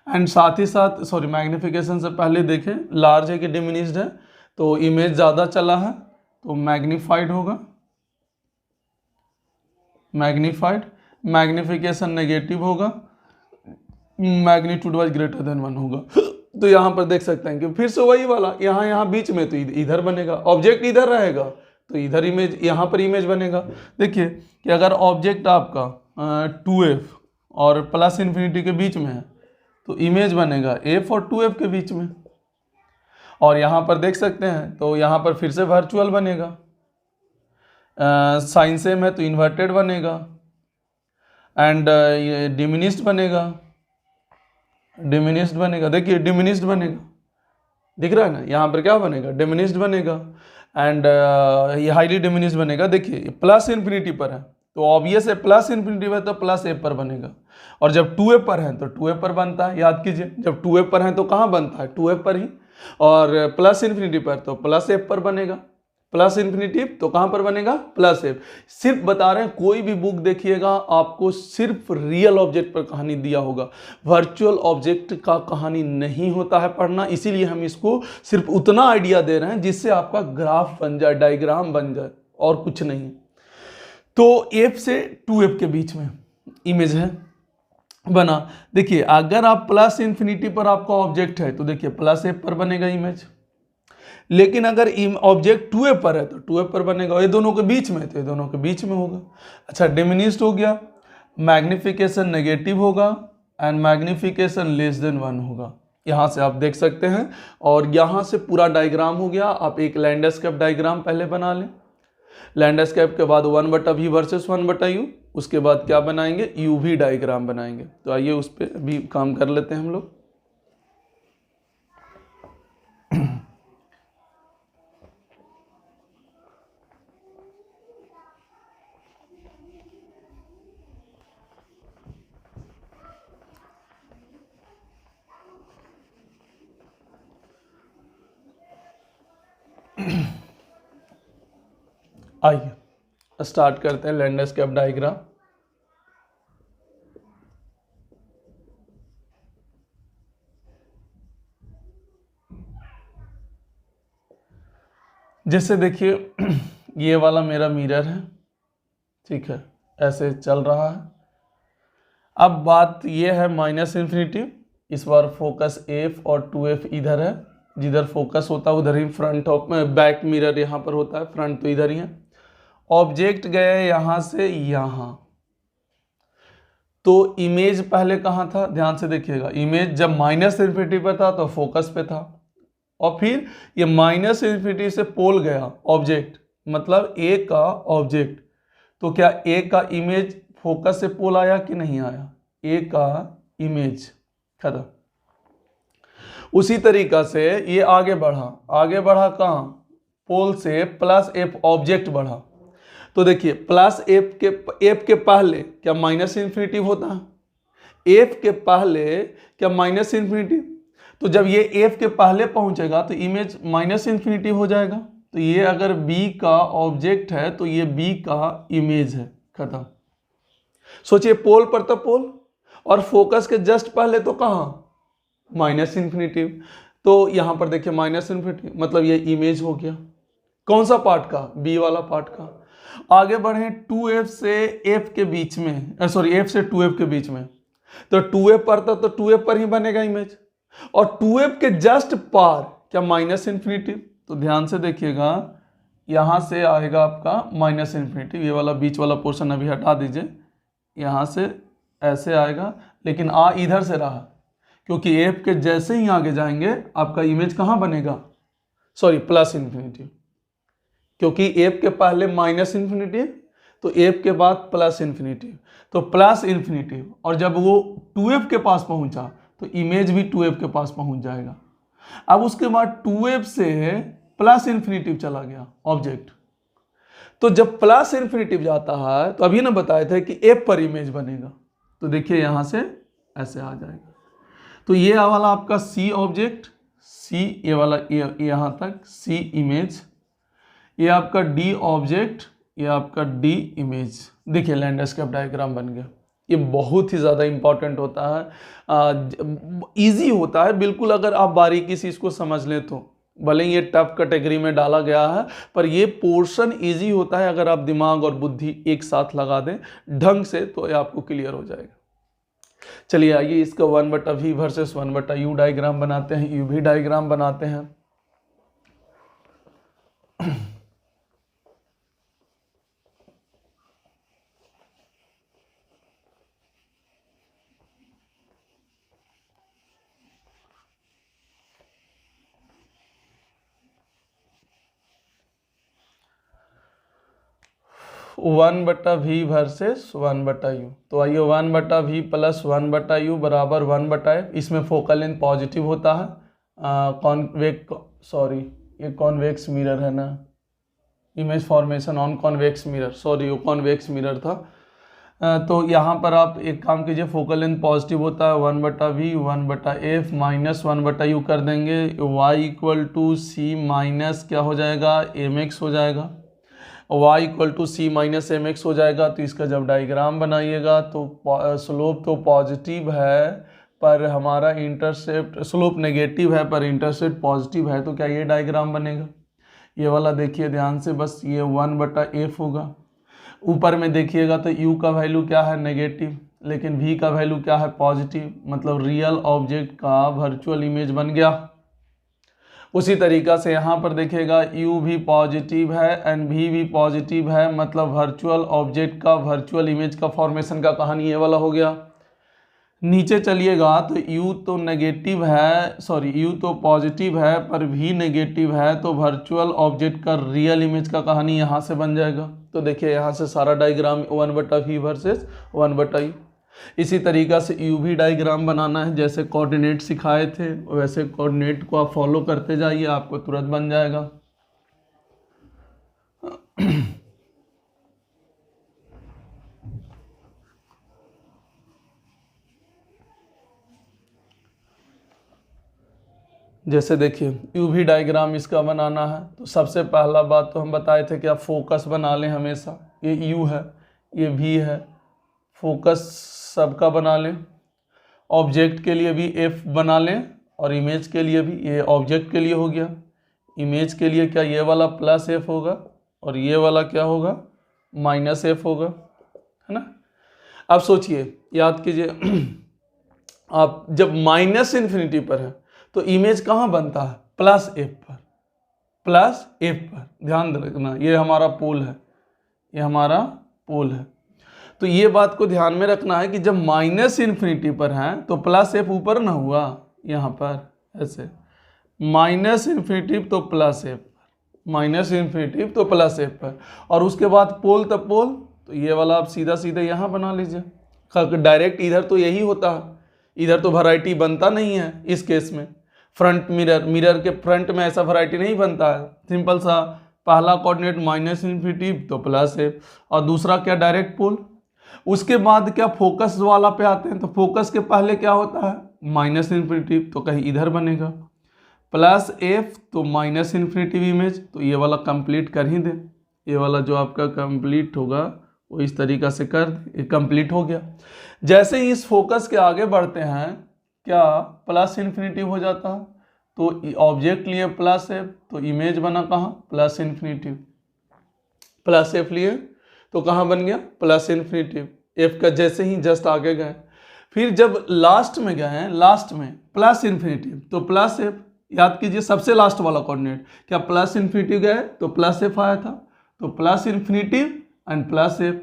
Speaker 1: एंड साथ ही साथ सॉरी मैग्निफिकेशन से पहले देखें लार्ज है कि डिमिनिश्ड है, तो इमेज ज़्यादा चला है तो मैग्नीफाइड होगा, मैग्नीफाइड, मैग्निफिकेशन नेगेटिव होगा, मैग्नीट्यूड वाइज ग्रेटर देन 1 होगा। तो यहाँ पर देख सकते हैं कि फिर से वही वाला, यहाँ बीच में तो इधर बनेगा, ऑब्जेक्ट इधर रहेगा तो इधर इमेज, यहाँ पर इमेज बनेगा। देखिए कि अगर ऑब्जेक्ट आपका 2F और प्लस इन्फिनिटी के बीच में है तो इमेज बनेगा F और 2F के बीच में। और यहाँ पर देख सकते हैं तो यहाँ पर फिर से वर्चुअल बनेगा, साइन सेम है तो इन्वर्टेड बनेगा, एंड डिमिनिश्ड बनेगा, डिमिनिश्ड बनेगा। देखिए डिमिनिश्ड बनेगा, दिख रहा है ना, यहाँ पर क्या बनेगा, डिमिनिश्ड बनेगा, एंड ये हाईली डिमिनिश्ड बनेगा। देखिए प्लस इन्फिनिटी पर है तो ऑब्वियस है प्लस इन्फिनिटी पर तो प्लस F पर बनेगा, और जब 2F पर है तो 2F पर बनता है। याद कीजिए जब 2F पर है तो कहाँ बनता है, 2F पर ही, और प्लस इन्फिनिटी पर तो प्लस F पर बनेगा, प्लस इन्फिनिटी तो कहाँ पर बनेगा, प्लस F। सिर्फ बता रहे हैं, कोई भी बुक देखिएगा आपको सिर्फ रियल ऑब्जेक्ट पर कहानी दिया होगा, वर्चुअल ऑब्जेक्ट का कहानी नहीं होता है पढ़ना, इसीलिए हम इसको सिर्फ उतना आइडिया दे रहे हैं जिससे आपका ग्राफ बन जाए, डायग्राम बन जाए, और कुछ नहीं। तो F से 2F के बीच में इमेज है बना। देखिए अगर आप प्लस इन्फिनिटी पर आपका ऑब्जेक्ट है तो देखिए प्लस F पर बनेगा इमेज, लेकिन अगर ऑब्जेक्ट 2F पर है तो 2F पर बनेगा, ये दोनों के बीच में तो ये दोनों के बीच में होगा। अच्छा डिमिनिश्ड हो गया, मैग्निफिकेशन नेगेटिव होगा, एंड मैग्निफिकेशन लेस देन 1 होगा। यहाँ से आप देख सकते हैं। और यहाँ से पूरा डायग्राम हो गया। आप एक लैंडस्केप डायग्राम पहले बना लें। लैंडस्केप के बाद 1/v वर्सेस 1/u, उसके बाद क्या बनाएंगे, UV डायग्राम बनाएंगे। तो आइए उस पर भी काम कर लेते हैं हम लोग। आइए स्टार्ट करते हैं लैंडस्केप डायग्राम। जैसे देखिए ये वाला मेरा मिरर है, ठीक है, ऐसे चल रहा है। अब बात ये है -∞। इस बार फोकस F और 2F इधर है, जिधर फोकस होता है उधर ही फ्रंट ऑफ में बैक मिरर यहाँ पर होता है, फ्रंट तो इधर ही है। ऑब्जेक्ट गए यहाँ से यहाँ, तो इमेज पहले कहाँ था, ध्यान से देखिएगा। इमेज जब -∞ पर था तो फोकस पे था, और फिर ये -∞ से पोल गया ऑब्जेक्ट, मतलब A का ऑब्जेक्ट। तो क्या A का इमेज फोकस से पोल आया कि नहीं आया, A का इमेज खत्म। उसी तरीका से ये आगे बढ़ा कहाँ, पोल से +F ऑब्जेक्ट बढ़ा। तो देखिए +F के पहले क्या -∞ होता है, F के पहले क्या -∞। तो जब ये F के पहले पहुंचेगा तो इमेज -∞ हो जाएगा। तो ये अगर B का ऑब्जेक्ट है तो ये B का इमेज है, खत्म। सोचिए पोल पर तो पोल, और फोकस के जस्ट पहले तो कहाँ, -∞। तो यहाँ पर देखिए -∞, मतलब ये इमेज हो गया। कौन सा पार्ट का, B वाला पार्ट का। आगे बढ़े 2F से F के बीच में, F से 2F के बीच में, तो 2F पर था तो 2F पर ही बनेगा इमेज, और 2F के जस्ट पार क्या -∞। तो ध्यान से देखिएगा, यहाँ से आएगा आपका -∞। ये वाला बीच वाला पोर्शन अभी हटा दीजिए, यहाँ से ऐसे आएगा, लेकिन इधर से रहा, क्योंकि F के जैसे ही आगे जाएंगे आपका इमेज कहाँ बनेगा, +∞, क्योंकि F के पहले -∞ तो F के बाद +∞, तो +∞। और जब वो 2F के पास पहुंचा तो इमेज भी 2F के पास पहुंच जाएगा। अब उसके बाद 2F से +∞ चला गया ऑब्जेक्ट। तो जब +∞ जाता है तो अभी ना बताए थे कि F पर इमेज बनेगा, तो देखिए यहाँ से ऐसे आ जाएगा। तो ये वाला आपका C ऑब्जेक्ट, C ये वाला यहाँ तक C इमेज, ये आपका D ऑब्जेक्ट, ये आपका D इमेज। देखिए लैंडस्केप डायग्राम बन गया। ये बहुत ही ज़्यादा इम्पॉर्टेंट होता है, इजी होता है बिल्कुल, अगर आप बारीकी से इसको समझ लें तो। भले ये टफ कैटेगरी में डाला गया है, पर ये पोर्शन इजी होता है अगर आप दिमाग और बुद्धि एक साथ लगा दें ढंग से, तो ये आपको क्लियर हो जाएगा। चलिए आइए इसका 1/v वर्सेस 1/u डायग्राम बनाते हैं, UV डायग्राम बनाते हैं। वन बटा वी वर्सेस 1/u। तो आइए 1/v + 1/u बराबर 1/f। इसमें फोकल लेंथ पॉजिटिव होता है, ये कॉन्वेक्स मिरर है ना, image formation on convex mirror, वो कॉन्वेक्स मिरर था। तो यहाँ पर आप एक काम कीजिए, फोकल लेंथ पॉजिटिव होता है, 1/v 1/f माइनस 1/u कर देंगे। y = c माइनस क्या हो जाएगा, mx हो जाएगा। y = c माइनस mx हो जाएगा। तो इसका जब डायग्राम बनाइएगा तो स्लोप तो पॉजिटिव है पर हमारा इंटरसेप्ट, स्लोप नेगेटिव है पर इंटरसेप्ट पॉजिटिव है, तो क्या ये डायग्राम बनेगा। ये वाला देखिए ध्यान से, बस ये 1/f होगा। ऊपर में देखिएगा तो u का वैल्यू क्या है, नेगेटिव, लेकिन v का वैल्यू क्या है, पॉजिटिव, मतलब रियल ऑब्जेक्ट का वर्चुअल इमेज बन गया। उसी तरीका से यहाँ पर देखिएगा u भी पॉजिटिव है एंड v भी पॉजिटिव है, मतलब वर्चुअल ऑब्जेक्ट का वर्चुअल इमेज का फॉर्मेशन का कहानी ये वाला हो गया। नीचे चलिएगा तो u तो नेगेटिव है, सॉरी u तो पॉजिटिव है पर v नेगेटिव है, तो वर्चुअल ऑब्जेक्ट का रियल इमेज का कहानी यहाँ से बन जाएगा। तो देखिए यहाँ से सारा डायग्राम 1/v वर्सेस 1/i। इसी तरीक़ा से u भी डायग्राम बनाना है, जैसे कोऑर्डिनेट सिखाए थे वैसे कोऑर्डिनेट को आप फॉलो करते जाइए, आपको तुरंत बन जाएगा। जैसे देखिए यू भी डायग्राम इसका बनाना है, तो सबसे पहला बात तो हम बताए थे कि आप फोकस बना लें हमेशा। ये यू है, ये भी है, फोकस सबका बना लें। ऑब्जेक्ट के लिए भी एफ बना लें और इमेज के लिए भी। ये ऑब्जेक्ट के लिए हो गया, इमेज के लिए क्या ये वाला प्लस एफ होगा और ये वाला क्या होगा माइनस एफ होगा, है ना। अब सोचिए, याद कीजिए आप जब माइनस इन्फिनिटी पर है तो इमेज कहाँ बनता है, प्लस एफ पर, प्लस एफ पर। ध्यान रखना ये हमारा पोल है, ये हमारा पोल है। तो ये बात को ध्यान में रखना है कि जब माइनस इन्फिनिटी पर है तो प्लस एफ ऊपर ना हुआ, यहाँ पर ऐसे माइनस इन्फिनिटी तो प्लस एफ पर, माइनस इन्फिनिटी तो प्लस एफ पर, और उसके बाद पोल तब पोल, तो ये वाला आप सीधा सीधा यहाँ बना लीजिए। डायरेक्ट इधर तो यही होता है, इधर तो वैरायटी बनता नहीं है इस केस में। फ्रंट मिरर, मिरर के फ्रंट में ऐसा वैरायटी नहीं बनता है। सिंपल सा पहला कोऑर्डिनेट माइनस इन्फिनिटी तो प्लस है, और दूसरा क्या डायरेक्ट पोल। उसके बाद क्या फोकस वाला पे आते हैं, तो फोकस के पहले क्या होता है माइनस इन्फिनिटी, तो कहीं इधर बनेगा प्लस एफ तो माइनस इन्फिनिटी इमेज, तो ये वाला कंप्लीट कर ही दे। ये वाला जो आपका कंप्लीट होगा वो इस तरीक़ा से कर दे, कंप्लीट हो गया। जैसे ही इस फोकस के आगे बढ़ते हैं क्या प्लस इन्फिनिटी हो जाता है, तो ऑब्जेक्ट लिए प्लस एफ तो इमेज बना कहाँ प्लस इन्फिनिटी, प्लस एफ लिए तो कहाँ बन गया प्लस इन्फिनिटी। एफ का जैसे ही जस्ट आगे गए, फिर जब लास्ट में गए हैं, लास्ट में प्लस इन्फिनिटी तो प्लस एफ। याद कीजिए सबसे लास्ट वाला कोऑर्डिनेट क्या प्लस इन्फिनिटी गए तो प्लस एफ आया था, तो plus infinity and plus F,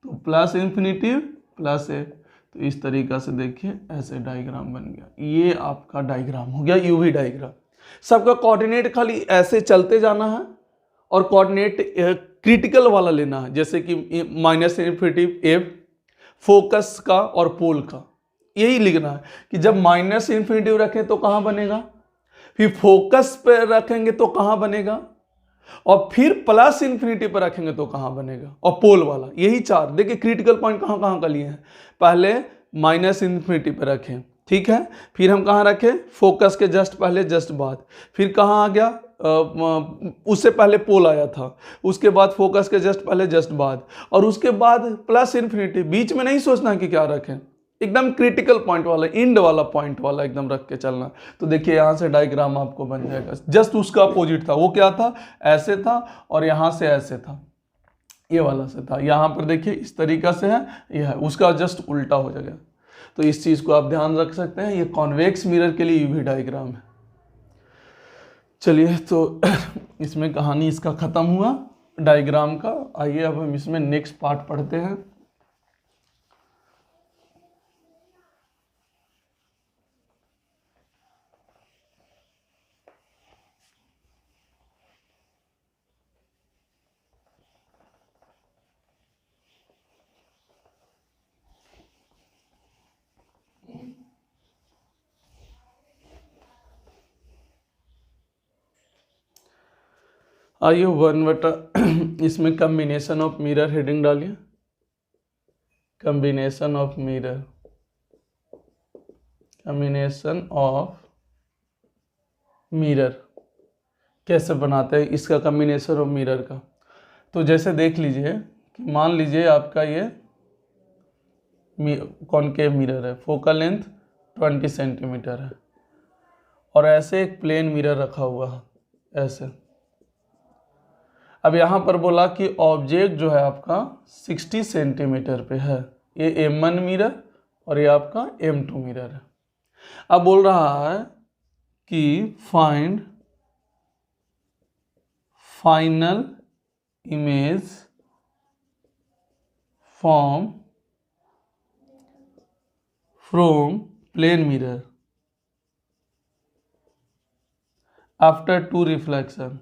Speaker 1: तो प्लस इन्फिनिटी प्लस एफ। तो इस तरीक़ा से देखिए ऐसे डायग्राम बन गया। ये आपका डायग्राम हो गया यूवी डायग्राम। सबका कोऑर्डिनेट खाली ऐसे चलते जाना है और कोऑर्डिनेट क्रिटिकल वाला लेना है, जैसे कि माइनस इन्फिनिटी एफ फोकस का और पोल का। यही लिखना है कि जब माइनस इन्फिनिटी रखें तो कहाँ बनेगा, फिर फोकस पे रखेंगे तो कहाँ बनेगा, और फिर प्लस इन्फिनिटी पर रखेंगे तो कहाँ बनेगा, और पोल वाला। यही चार देखिए क्रिटिकल पॉइंट कहाँ कहाँ का लिए हैं। पहले माइनस इन्फिनिटी पर रखें, ठीक है, फिर हम कहाँ रखें फोकस के जस्ट पहले जस्ट बाद, फिर कहाँ आ गया उससे पहले पोल आया था, उसके बाद फोकस के जस्ट पहले जस्ट बाद, और उसके बाद प्लस इन्फिनिटी। बीच में नहीं सोचना कि क्या रखें, एकदम क्रिटिकल पॉइंट वाला इंड वाला पॉइंट वाला एकदम रख के चलना। तो देखिए यहाँ से डायग्राम आपको बन जाएगा। जस्ट उसका अपोजिट था, वो क्या था ऐसे था, और यहाँ से ऐसे था, ये वाला से था। यहाँ पर देखिए इस तरीक़ा से है, यह है उसका जस्ट उल्टा हो जाएगा। तो इस चीज़ को आप ध्यान रख सकते हैं। ये कॉन्वेक्स मिरर के लिए यूवी डायग्राम है। चलिए तो इसमें कहानी इसका ख़त्म हुआ डायग्राम का। आइए अब हम इसमें नेक्स्ट पार्ट पढ़ते हैं। आइए 1/, इसमें कम्बिनेशन ऑफ मिरर हेडिंग डालिए। Combination of mirror, combination of mirror कैसे बनाते हैं इसका कम्बिनेशन ऑफ मिरर का। तो जैसे देख लीजिए कि मान लीजिए आपका ये कॉनकेव मिरर है, फोकल लेंथ 20 सेंटीमीटर है, और ऐसे एक प्लेन मिरर रखा हुआ है ऐसे। अब यहाँ पर बोला कि ऑब्जेक्ट जो है आपका 60 सेंटीमीटर पे है, ये M1 मिरर और ये आपका M2 मिरर है। अब बोल रहा है कि find final image from plane mirror after two reflection,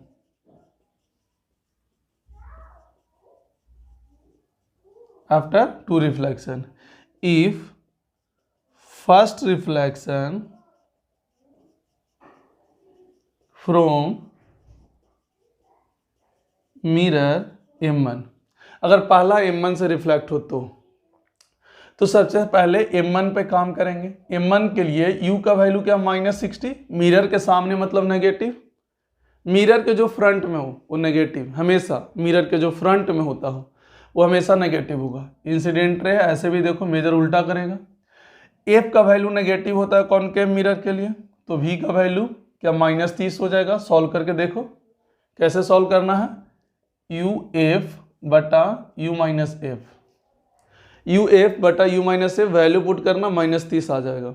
Speaker 1: after two reflection, if first reflection from mirror M1, अगर पहला M1 से रिफ्लेक्ट हो तो सबसे पहले M1 पे काम करेंगे। M1 के लिए U का वैल्यू क्या, -60, मिरर के सामने मतलब नेगेटिव, मिरर के जो फ्रंट में हो वो नेगेटिव, हमेशा मिरर के जो फ्रंट में होता हो वो हमेशा नेगेटिव होगा। इंसिडेंट रे ऐसे भी देखो मेजर उल्टा करेगा। एफ का वैल्यू नेगेटिव होता है कॉनकेव मिरर के लिए, तो वी का वैल्यू क्या -30 हो जाएगा। सॉल्व करके देखो कैसे सॉल्व करना है, यू एफ बटा U minus F, U F बटा U minus F value put करना, -30 आ जाएगा।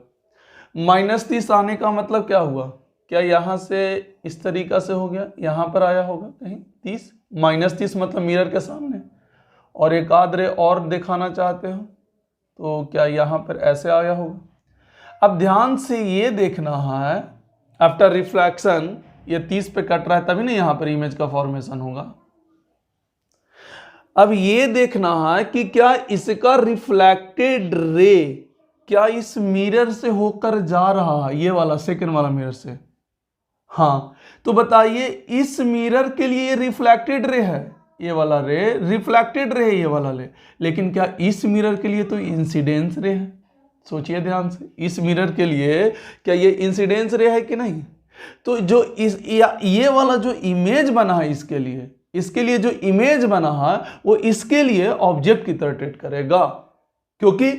Speaker 1: -30 आने का मतलब क्या हुआ, क्या यहाँ से इस तरीका से हो गया, यहाँ पर आया होगा कहीं 30, -30 मतलब मिरर के सामने, और एक आध रे और दिखाना चाहते हो तो क्या यहाँ पर ऐसे आया होगा। अब ध्यान से ये देखना है, आफ्टर रिफ्लेक्शन ये 30 पे कट रहा है तभी ना यहाँ पर इमेज का फॉर्मेशन होगा। अब ये देखना है कि क्या इसका रिफ्लेक्टेड रे क्या इस मिरर से होकर जा रहा है, ये वाला सेकंड वाला मिरर से, हाँ, तो बताइए इस मिरर के लिए ये रिफ्लेक्टेड रे है, ये वाला रे रिफ्लेक्टेड रे है, ये वाला रे, लेकिन क्या इस मिरर के लिए तो इंसिडेंस रे है। सोचिए ध्यान से, इस मिरर के लिए क्या ये इंसिडेंस रे है कि नहीं। तो जो ये वाला जो इमेज बना है इसके लिए जो इमेज बना है वो इसके लिए ऑब्जेक्ट की तरह ट्रीट करेगा, क्योंकि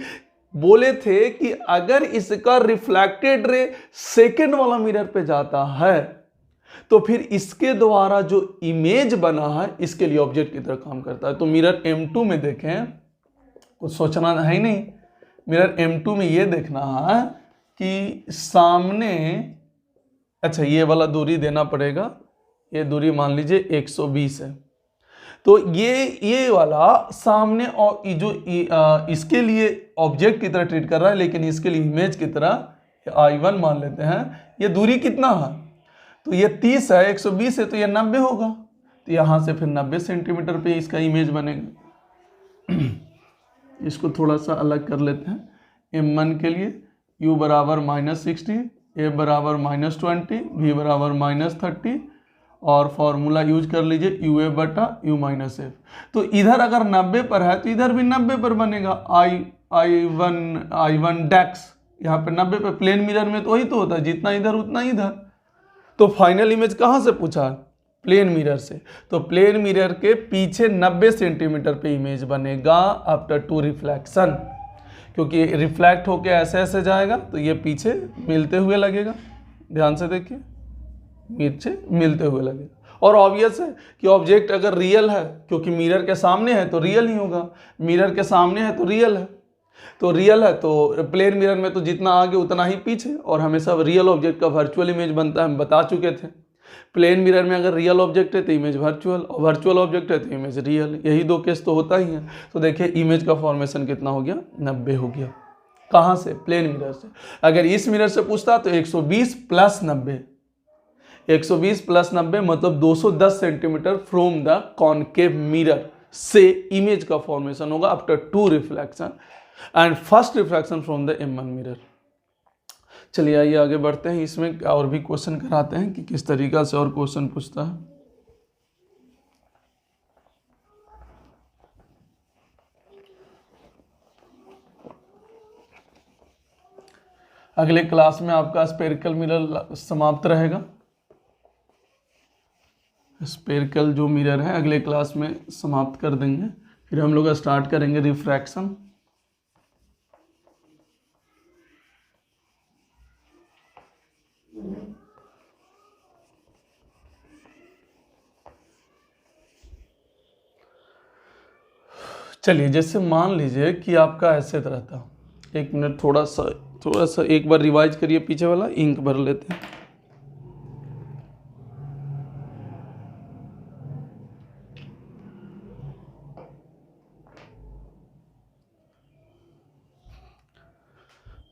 Speaker 1: बोले थे कि अगर इसका रिफ्लेक्टेड रे सेकंड वाला मिरर पे जाता है तो फिर इसके द्वारा जो इमेज बना है इसके लिए ऑब्जेक्ट की तरह काम करता है। तो मिरर M2 में देखें, कुछ सोचना है ही नहीं, मिरर M2 में ये देखना है कि सामने, अच्छा ये वाला दूरी देना पड़ेगा, ये दूरी मान लीजिए 120 है, तो ये वाला सामने और जो इसके लिए ऑब्जेक्ट की तरह ट्रीट कर रहा है, लेकिन इसके लिए इमेज की तरह I1 मान लेते हैं। ये दूरी कितना है, तो ये 30 है, 120 है तो ये 90 होगा, तो यहाँ से फिर 90 सेंटीमीटर पे इसका इमेज बनेगा। इसको थोड़ा सा अलग कर लेते हैं। M1 के लिए U बराबर -60, A बराबर -20, V बराबर -30, और फॉर्मूला यूज कर लीजिए यू ए बटा यू माइनस एफ। तो इधर अगर 90 पर है तो इधर भी 90 पर बनेगा, I1 डेक्स, यहाँ पे 90 पे, प्लेन मिरर में तो वही तो होता है, जितना इधर उतना इधर। तो फाइनल इमेज कहाँ से पूछा, प्लेन मिरर से, तो प्लेन मिरर के पीछे 90 सेंटीमीटर पे इमेज बनेगा आफ्टर टू रिफ्लेक्शन, क्योंकि रिफ्लेक्ट होके ऐसे ऐसे जाएगा तो ये पीछे मिलते हुए लगेगा। ध्यान से देखिए, पीछे मिलते हुए लगेगा। और ऑब्वियस है कि ऑब्जेक्ट अगर रियल है, क्योंकि मिरर के सामने है तो रियल ही होगा, मिरर के सामने है तो रियल है, तो रियल है तो प्लेन मिरर में तो जितना आगे उतना ही पीछे, और हमेशा रियल ऑब्जेक्ट का वर्चुअल इमेज बनता है, हम बता चुके थे। प्लेन मिरर में अगर रियल ऑब्जेक्ट है तो इमेज वर्चुअल, और वर्चुअल ऑब्जेक्ट है तो इमेज रियल, यही दो केस तो होता ही है। तो देखिए इमेज का फॉर्मेशन कितना हो गया, 90 हो गया। कहाँ से, प्लेन मिरर से। अगर इस मिरर से पूछता तो 120 प्लस 90, 120 प्लस 90 मतलब 210 centimetre from the concave mirror से इमेज का फॉर्मेशन होगा after two reflection and first reflection from the M1 mirror. चलिए आइए आगे बढ़ते हैं, इसमें और भी क्वेश्चन कराते हैं कि किस तरीका से और क्वेश्चन पूछता है। अगले क्लास में आपका स्फेरिकल मिरर समाप्त रहेगा। स्फेरिकल जो मिरर है अगले क्लास में समाप्त कर देंगे, फिर हम लोग स्टार्ट करेंगे रिफ्रैक्शन। चलिए जैसे मान लीजिए कि आपका ऐसे रहता, एक मिनट थोड़ा सा एक बार रिवाइज करिए, पीछे वाला इंक भर लेते हैं।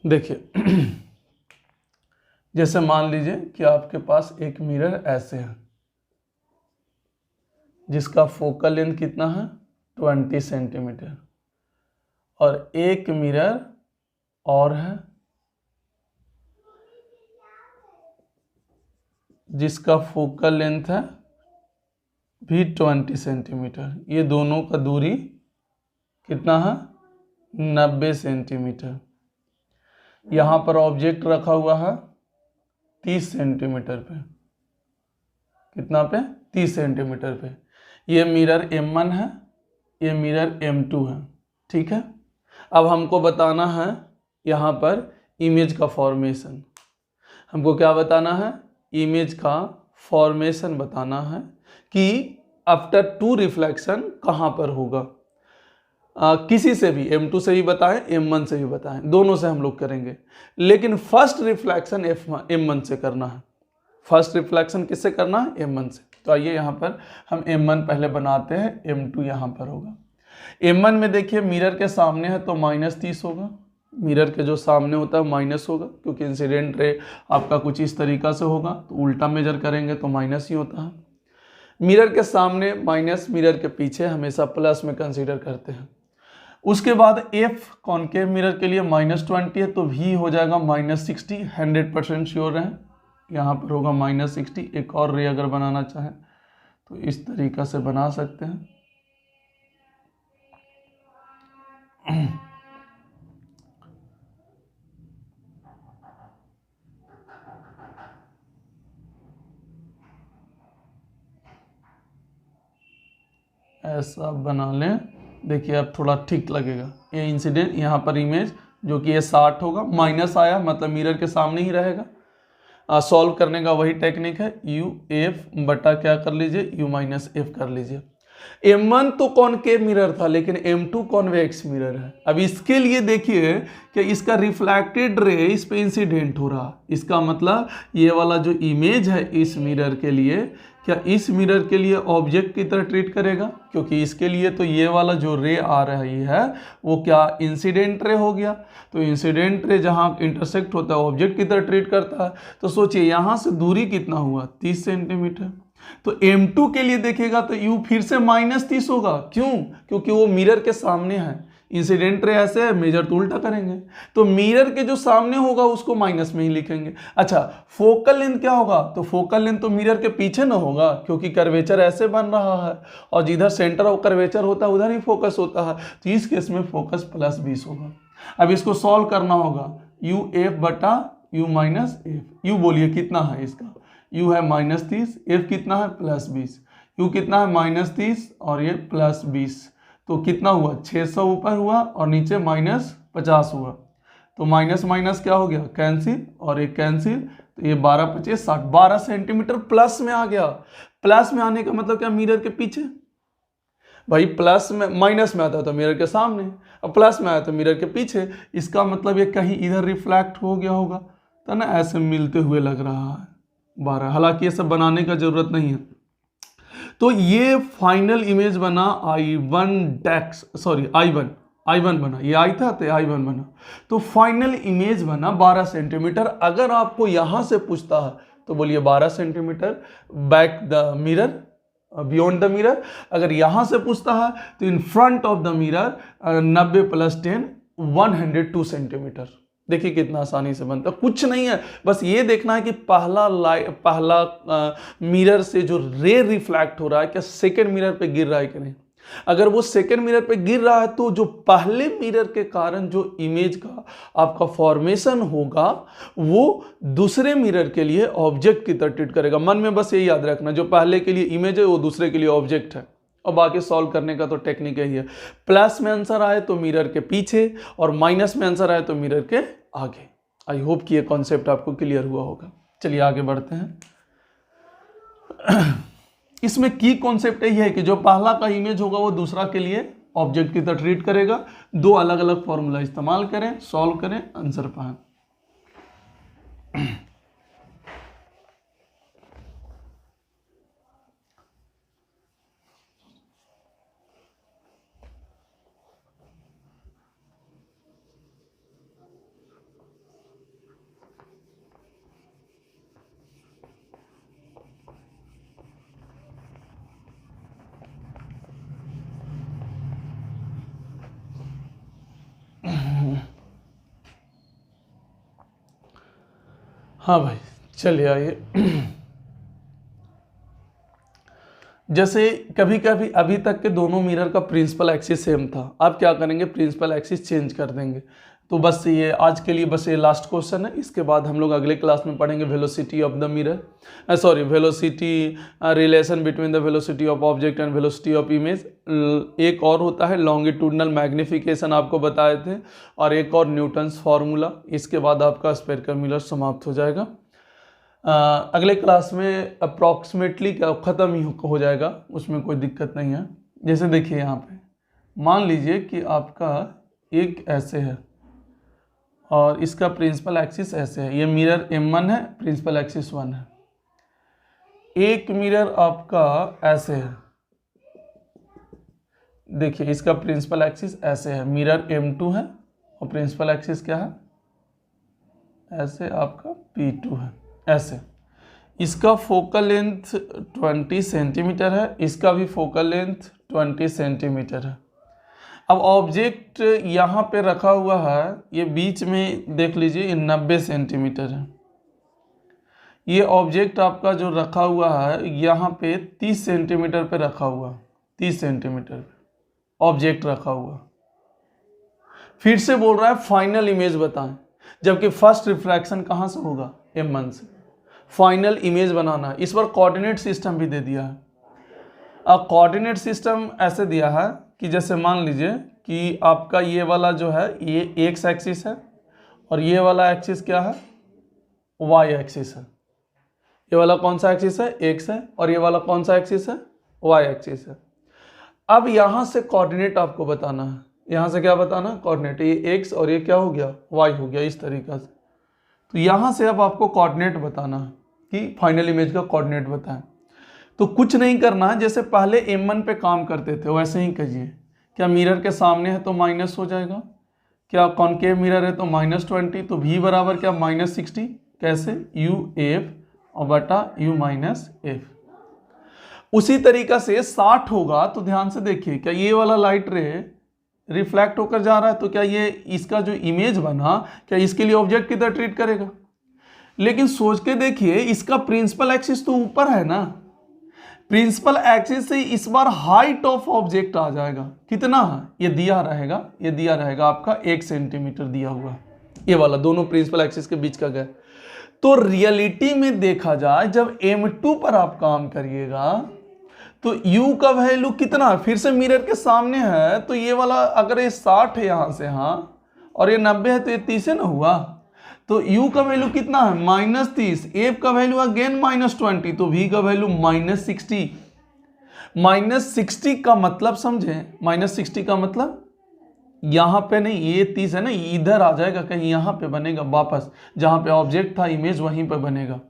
Speaker 1: देखिए जैसे मान लीजिए कि आपके पास एक मिरर ऐसे है जिसका फोकल लेंथ कितना है 20 सेंटीमीटर, और एक मिरर और है जिसका फोकल लेंथ है भी 20 सेंटीमीटर। ये दोनों का दूरी कितना है 90 सेंटीमीटर। यहाँ पर ऑब्जेक्ट रखा हुआ है 30 सेंटीमीटर पे। कितना पे 30 सेंटीमीटर पे। ये मिरर M1 है, ये मिरर M2 है। ठीक है, अब हमको बताना है यहाँ पर इमेज का फॉर्मेशन। हमको क्या बताना है, इमेज का फॉर्मेशन बताना है कि आफ्टर टू रिफ्लेक्शन कहाँ पर होगा। किसी से भी M2 से भी बताएं, M1 से भी बताएं, दोनों से हम लोग करेंगे, लेकिन फर्स्ट रिफ्लेक्शन M1 से करना है। फर्स्ट रिफ्लेक्शन किससे करना है, M1 से। तो आइए यहाँ पर हम M1 पहले बनाते हैं, M2 यहाँ पर होगा। M1 में देखिए मिरर के सामने है तो -30 होगा, मिरर के जो सामने होता है माइनस होगा, क्योंकि इंसिडेंट रे आपका कुछ इस तरीका से होगा, तो उल्टा मेजर करेंगे तो माइनस ही होता है। मिरर के सामने माइनस, मिरर के पीछे हमेशा प्लस में कंसीडर करते हैं। उसके बाद F कॉनकेव मिरर के लिए -20 है तो V हो जाएगा -60, 100% श्योर है। यहाँ पर होगा -60। एक और रे अगर बनाना चाहें तो इस तरीका से बना सकते हैं। ऐसा बना लें, देखिए अब थोड़ा ठीक लगेगा। ये इंसिडेंट यहाँ पर इमेज जो कि ये 60 होगा, माइनस आया मतलब मिरर के सामने ही रहेगा। सॉल्व करने का वही टेक्निक है, UF बटा क्या कर लीजिए, U-F कर लीजिए। M1 तो कॉनकेव मिरर था, लेकिन M2 कॉन्वेक्स मिरर है। अब इसके लिए देखिए कि इसका रिफ्लेक्टेड रे इस पे इंसिडेंट हो रहा। इसका मतलब ये वाला जो इमेज है इस मिरर के लिए, क्या इस मिरर के लिए ऑब्जेक्ट की तरह ट्रीट करेगा, क्योंकि इसके लिए तो ये वाला जो रे आ रही है वो क्या इंसिडेंट रे हो गया। तो इंसिडेंट रे जहाँ इंटरसेक्ट होता है ऑब्जेक्ट की तरह ट्रीट करता है। तो सोचिए यहाँ से दूरी कितना हुआ 30 सेंटीमीटर। तो M2 के लिए देखेगा तो U फिर से -30 होगा। क्यों, क्योंकि वो मिरर के सामने है। इंसिडेंट रे ऐसे है, मेजर तो उल्टा करेंगे, तो मिरर के जो सामने होगा उसको माइनस में ही लिखेंगे। अच्छा, फोकल लेंथ क्या होगा, तो फोकल लेंथ तो मिरर के पीछे ना होगा, क्योंकि कर्वेचर ऐसे बन रहा है और जिधर सेंटर ऑफ कर्वेचर होता है उधर ही फोकस होता है। तो इस केस में फोकस +20 होगा। अब इसको सॉल्व करना होगा, UF बटा U-F। U बोलिए कितना है इसका, U है -30, F कितना है +20। U कितना है -30 और ये +20, तो कितना हुआ 600 ऊपर हुआ और नीचे -50 हुआ। तो माइनस माइनस क्या हो गया, कैंसिल, और एक कैंसिल, तो ये 12 25 60, 12 सेंटीमीटर प्लस में आ गया। प्लस में आने का मतलब क्या, मिरर के पीछे। भाई प्लस में माइनस में आता तो मिरर के सामने, और प्लस में आया तो मिरर के पीछे। इसका मतलब ये कहीं इधर रिफ्लेक्ट हो गया होगा, तो ना ऐसे मिलते हुए लग रहा है 12। हालांकि ये सब बनाने का जरूरत नहीं है। तो ये फाइनल इमेज बना I1 बना, ये आई था तो I1 बना। तो फाइनल इमेज बना 12 सेंटीमीटर। अगर आपको यहां से पूछता है तो बोलिए 12 centimetre back the mirror, beyond the mirror. अगर यहां से पूछता है तो in front of the mirror 90 + 10 102 centimetre. देखिए कितना आसानी से बनता, कुछ नहीं है, बस ये देखना है कि पहला मिरर से जो रे रिफ्लेक्ट हो रहा है क्या सेकंड मिरर पे गिर रहा है कि नहीं। अगर वो सेकंड मिरर पे गिर रहा है तो जो पहले मिरर के कारण जो इमेज का आपका फॉर्मेशन होगा वो दूसरे मिरर के लिए ऑब्जेक्ट की तरह ट्रीट करेगा। मन में बस यही याद रखना, जो पहले के लिए इमेज है वो दूसरे के लिए ऑब्जेक्ट है। और बाकी सॉल्व करने का तो टेक्निक यही है, प्लस में आंसर आए तो मिरर के पीछे और माइनस में आंसर आए तो मिरर के आगे। आई होप कि ये कॉन्सेप्ट आपको क्लियर हुआ होगा। चलिए आगे बढ़ते हैं। इसमें की कॉन्सेप्ट यही है कि जो पहला का इमेज होगा वो दूसरा के लिए ऑब्जेक्ट की तरह ट्रीट करेगा। दो अलग अलग फॉर्मूला इस्तेमाल करें, सॉल्व करें, आंसर पाएं। हाँ भाई, चलिए आइए। जैसे कभी कभी अभी तक के दोनों मिरर का प्रिंसिपल एक्सिस सेम था, अब क्या करेंगे, प्रिंसिपल एक्सिस चेंज कर देंगे। तो बस ये आज के लिए बस ये लास्ट क्वेश्चन है। इसके बाद हम लोग अगले क्लास में पढ़ेंगे velocity of the mirror, sorry velocity, relation between the velocity of object and velocity of image. एक और होता है लॉन्गिट्यूडनल मैग्निफिकेशन, आपको बताए थे, और एक और न्यूटन्स फार्मूला। इसके बाद आपका स्फेरिकल मिरर समाप्त हो जाएगा। अगले क्लास में अप्रॉक्सीमेटली ख़त्म ही हो जाएगा, उसमें कोई दिक्कत नहीं है। जैसे देखिए यहाँ पे मान लीजिए कि आपका एक ऐसे है और इसका प्रिंसिपल एक्सिस ऐसे है, ये मिरर M1 है, प्रिंसिपल एक्सिस 1 है। एक मिरर आपका ऐसे है, देखिए इसका प्रिंसिपल एक्सिस ऐसे है, मिरर M2 है और प्रिंसिपल एक्सिस क्या है, ऐसे आपका P2 है, ऐसे। इसका फोकल लेंथ 20 सेंटीमीटर है, इसका भी फोकल लेंथ 20 सेंटीमीटर है। अब ऑब्जेक्ट यहाँ पे रखा हुआ है, ये बीच में देख लीजिए, ये 90 सेंटीमीटर है। ये ऑब्जेक्ट आपका जो रखा हुआ है यहाँ पे 30 सेंटीमीटर पे रखा हुआ, 30 सेंटीमीटर पे ऑब्जेक्ट रखा हुआ। फिर से बोल रहा है फाइनल इमेज बताएं, जबकि फर्स्ट रिफ्रैक्शन कहाँ से होगा, M1 से। फाइनल इमेज बनाना है। इस बार कोऑर्डिनेट सिस्टम भी दे दिया है। अब कोऑर्डिनेट सिस्टम ऐसे दिया है कि जैसे मान लीजिए कि आपका ये वाला जो है ये एक्स एक्सिस है और ये वाला एक्सिस क्या है, वाई एक्सिस है। ये वाला कौन सा एक्सिस है, एक्स है, और ये वाला कौन सा एक्सिस है, वाई एक्सिस है। अब यहाँ से कोऑर्डिनेट आपको बताना है, यहाँ से क्या बताना, कोऑर्डिनेट। ये एक्स और ये क्या हो गया, वाई हो गया, इस तरीक़ा से। तो यहाँ से अब आपको कोऑर्डिनेट बताना है कि फाइनल इमेज का कोऑर्डिनेट बताएं। तो कुछ नहीं करना है, जैसे पहले M1 पे काम करते थे वैसे ही कीजिए। क्या मिरर के सामने है तो माइनस हो जाएगा, क्या कॉनकेव मिरर है तो -20, तो V बराबर क्या, -60। कैसे, UF और बटा U माइनस F। उसी तरीका से 60 होगा तो ध्यान से देखिए, क्या ये वाला लाइट रे रिफ्लेक्ट होकर जा रहा है, तो क्या ये इसका जो इमेज बना, क्या इसके लिए ऑब्जेक्ट किधर ट्रीट करेगा। लेकिन सोच के देखिए, इसका प्रिंसिपल एक्सिस तो ऊपर है ना, प्रिंसिपल एक्सिस से इस बार हाइट ऑफ ऑब्जेक्ट आ जाएगा, कितना है, ये दिया रहेगा, ये दिया रहेगा आपका 1 सेंटीमीटर दिया हुआ, ये वाला दोनों प्रिंसिपल एक्सिस के बीच का गैप। तो रियलिटी में देखा जाए, जब M2 पर आप काम करिएगा तो U का वैल्यू कितना है, फिर से मिरर के सामने है, तो ये वाला अगर ये 60 है यहाँ से, हाँ, और ये 90 है, तो ये 30 है ना हुआ। तो U का वैल्यू कितना है, -30, F का वैल्यू अगेन -20, तो V का वैल्यू -60। -60 का मतलब समझे, -60 का मतलब यहाँ पे नहीं, ये 30 है ना, इधर आ जाएगा, कहीं यहाँ पे बनेगा वापस, जहाँ पे ऑब्जेक्ट था इमेज वहीं पर बनेगा,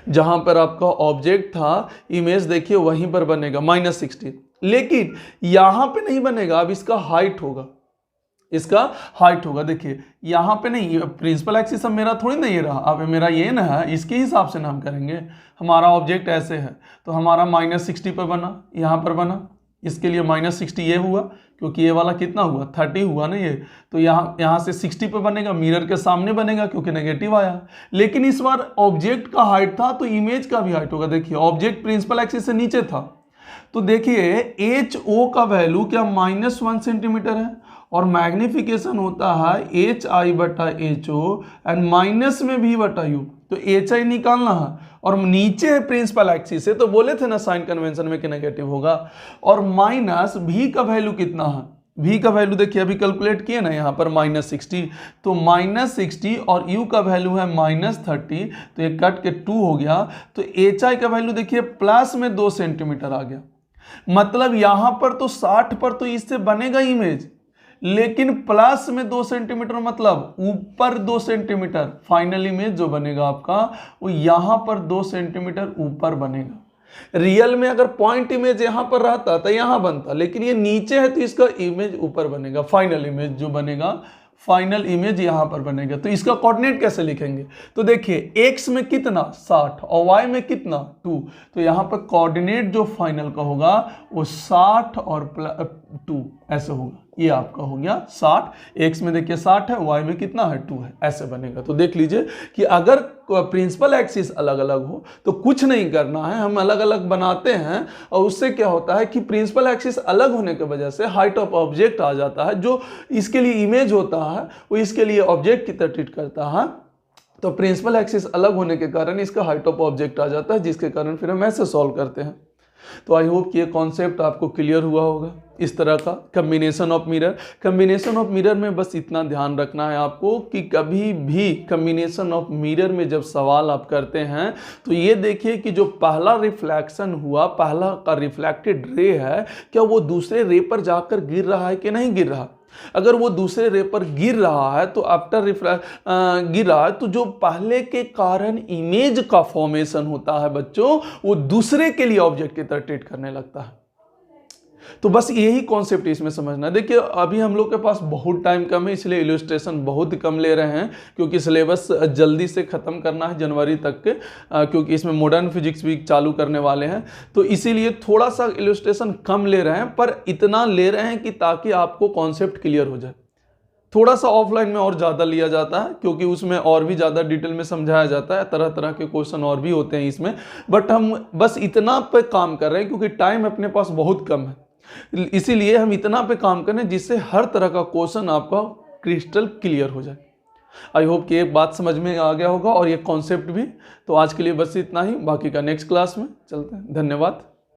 Speaker 1: जहां पर आपका ऑब्जेक्ट था इमेज देखिए वहीं पर बनेगा -60। लेकिन यहां पे नहीं बनेगा, अब इसका हाइट होगा, इसका हाइट होगा। देखिए यहां पे नहीं, प्रिंसिपल एक्सिस अब मेरा थोड़ी ना ये रहा, अब मेरा ये ना है, इसके हिसाब से ना हम करेंगे। हमारा ऑब्जेक्ट ऐसे है तो हमारा -60 पर बना, यहां पर बना, इसके लिए -60 ये हुआ, क्योंकि ये वाला कितना हुआ, 30 हुआ ना ये, तो यहाँ से 60 पे बनेगा, मिरर के सामने बनेगा क्योंकि नेगेटिव आया। लेकिन इस बार ऑब्जेक्ट का हाइट था तो इमेज का भी हाइट होगा। देखिए ऑब्जेक्ट प्रिंसिपल एक्सिस से नीचे था, तो देखिए HO का वैल्यू क्या -1 सेंटीमीटर है, और मैग्निफिकेशन होता है HI/HO एंड माइनस में V/U, तो HI निकालना है, और नीचे है प्रिंसिपल एक्सिस से, तो बोले थे ना साइन कन्वेंशन में कि नेगेटिव होगा। और माइनस V का वैल्यू कितना है, V का वैल्यू देखिए अभी कैलकुलेट किए ना यहाँ पर -60, तो -60 और U का वैल्यू है -30, तो ये कट के 2 हो गया, तो HI का वैल्यू देखिए प्लस में 2 सेंटीमीटर आ गया। मतलब यहाँ पर तो 60 पर तो इससे बनेगा इमेज, लेकिन प्लस में 2 सेंटीमीटर, मतलब ऊपर 2 सेंटीमीटर फाइनल इमेज जो बनेगा आपका वो यहां पर 2 सेंटीमीटर ऊपर बनेगा। रियल में अगर पॉइंट इमेज यहां पर रहता तो यहां बनता, लेकिन ये नीचे है तो इसका इमेज ऊपर बनेगा, फाइनल इमेज जो बनेगा, फाइनल इमेज यहां पर बनेगा। तो इसका कोऑर्डिनेट कैसे लिखेंगे, तो देखिए x में कितना 60 और y में कितना 2, तो यहां पर कोऑर्डिनेट जो फाइनल का होगा वो 60 और 2 ऐसे होगा। ये आपका हो गया 60, x में देखिए 60 है, y में कितना है 2 है, ऐसे बनेगा। तो देख लीजिए कि अगर प्रिंसिपल एक्सिस अलग अलग हो तो कुछ नहीं करना है, हम अलग अलग बनाते हैं और उससे क्या होता है कि प्रिंसिपल एक्सिस अलग होने की वजह से हाइट ऑफ ऑब्जेक्ट आ जाता है, जो इसके लिए इमेज होता है वो इसके लिए ऑब्जेक्ट की तरह ट्रीट करता है। तो प्रिंसिपल एक्सिस अलग होने के कारण इसका हाइट ऑफ ऑब्जेक्ट आ जाता है, जिसके कारण फिर हम ऐसे सॉल्व करते हैं। तो आई होप कि ये कॉन्सेप्ट आपको क्लियर हुआ होगा। इस तरह का combination of mirror, combination of mirror में बस इतना ध्यान रखना है आपको कि कभी भी कम्बिनेशन ऑफ मिरर में जब सवाल आप करते हैं तो ये देखिए कि जो पहला रिफ्लेक्शन हुआ, पहला का रिफ्लेक्टेड रे है, क्या वो दूसरे रे पर जाकर गिर रहा है कि नहीं गिर रहा। अगर वो दूसरे रे पर गिर रहा है तो आफ्टर गिर रहा है तो जो पहले के कारण इमेज का फॉर्मेशन होता है बच्चों, वो दूसरे के लिए ऑब्जेक्ट की तरह ट्रीट करने लगता है। तो बस यही कॉन्सेप्ट इसमें समझना है। देखिए अभी हम लोग के पास बहुत टाइम कम है, इसलिए इलस्ट्रेशन बहुत कम ले रहे हैं, क्योंकि सिलेबस जल्दी से ख़त्म करना है जनवरी तक के, क्योंकि इसमें मॉडर्न फिजिक्स भी चालू करने वाले हैं। तो इसीलिए थोड़ा सा इलस्ट्रेशन कम ले रहे हैं, पर इतना ले रहे हैं कि ताकि आपको कॉन्सेप्ट क्लियर हो जाए। थोड़ा सा ऑफलाइन में और ज़्यादा लिया जाता है, क्योंकि उसमें और भी ज़्यादा डिटेल में समझाया जाता है, तरह तरह के क्वेश्चन और भी होते हैं इसमें। बट हम बस इतना पे काम कर रहे हैं क्योंकि टाइम अपने पास बहुत कम है, इसीलिए हम इतना पे काम करें जिससे हर तरह का क्वेश्चन आपका क्रिस्टल क्लियर हो जाए। आई होप कि एक बात समझ में आ गया होगा और ये कॉन्सेप्ट भी। तो आज के लिए बस इतना ही, बाकी का नेक्स्ट क्लास में चलते हैं। धन्यवाद।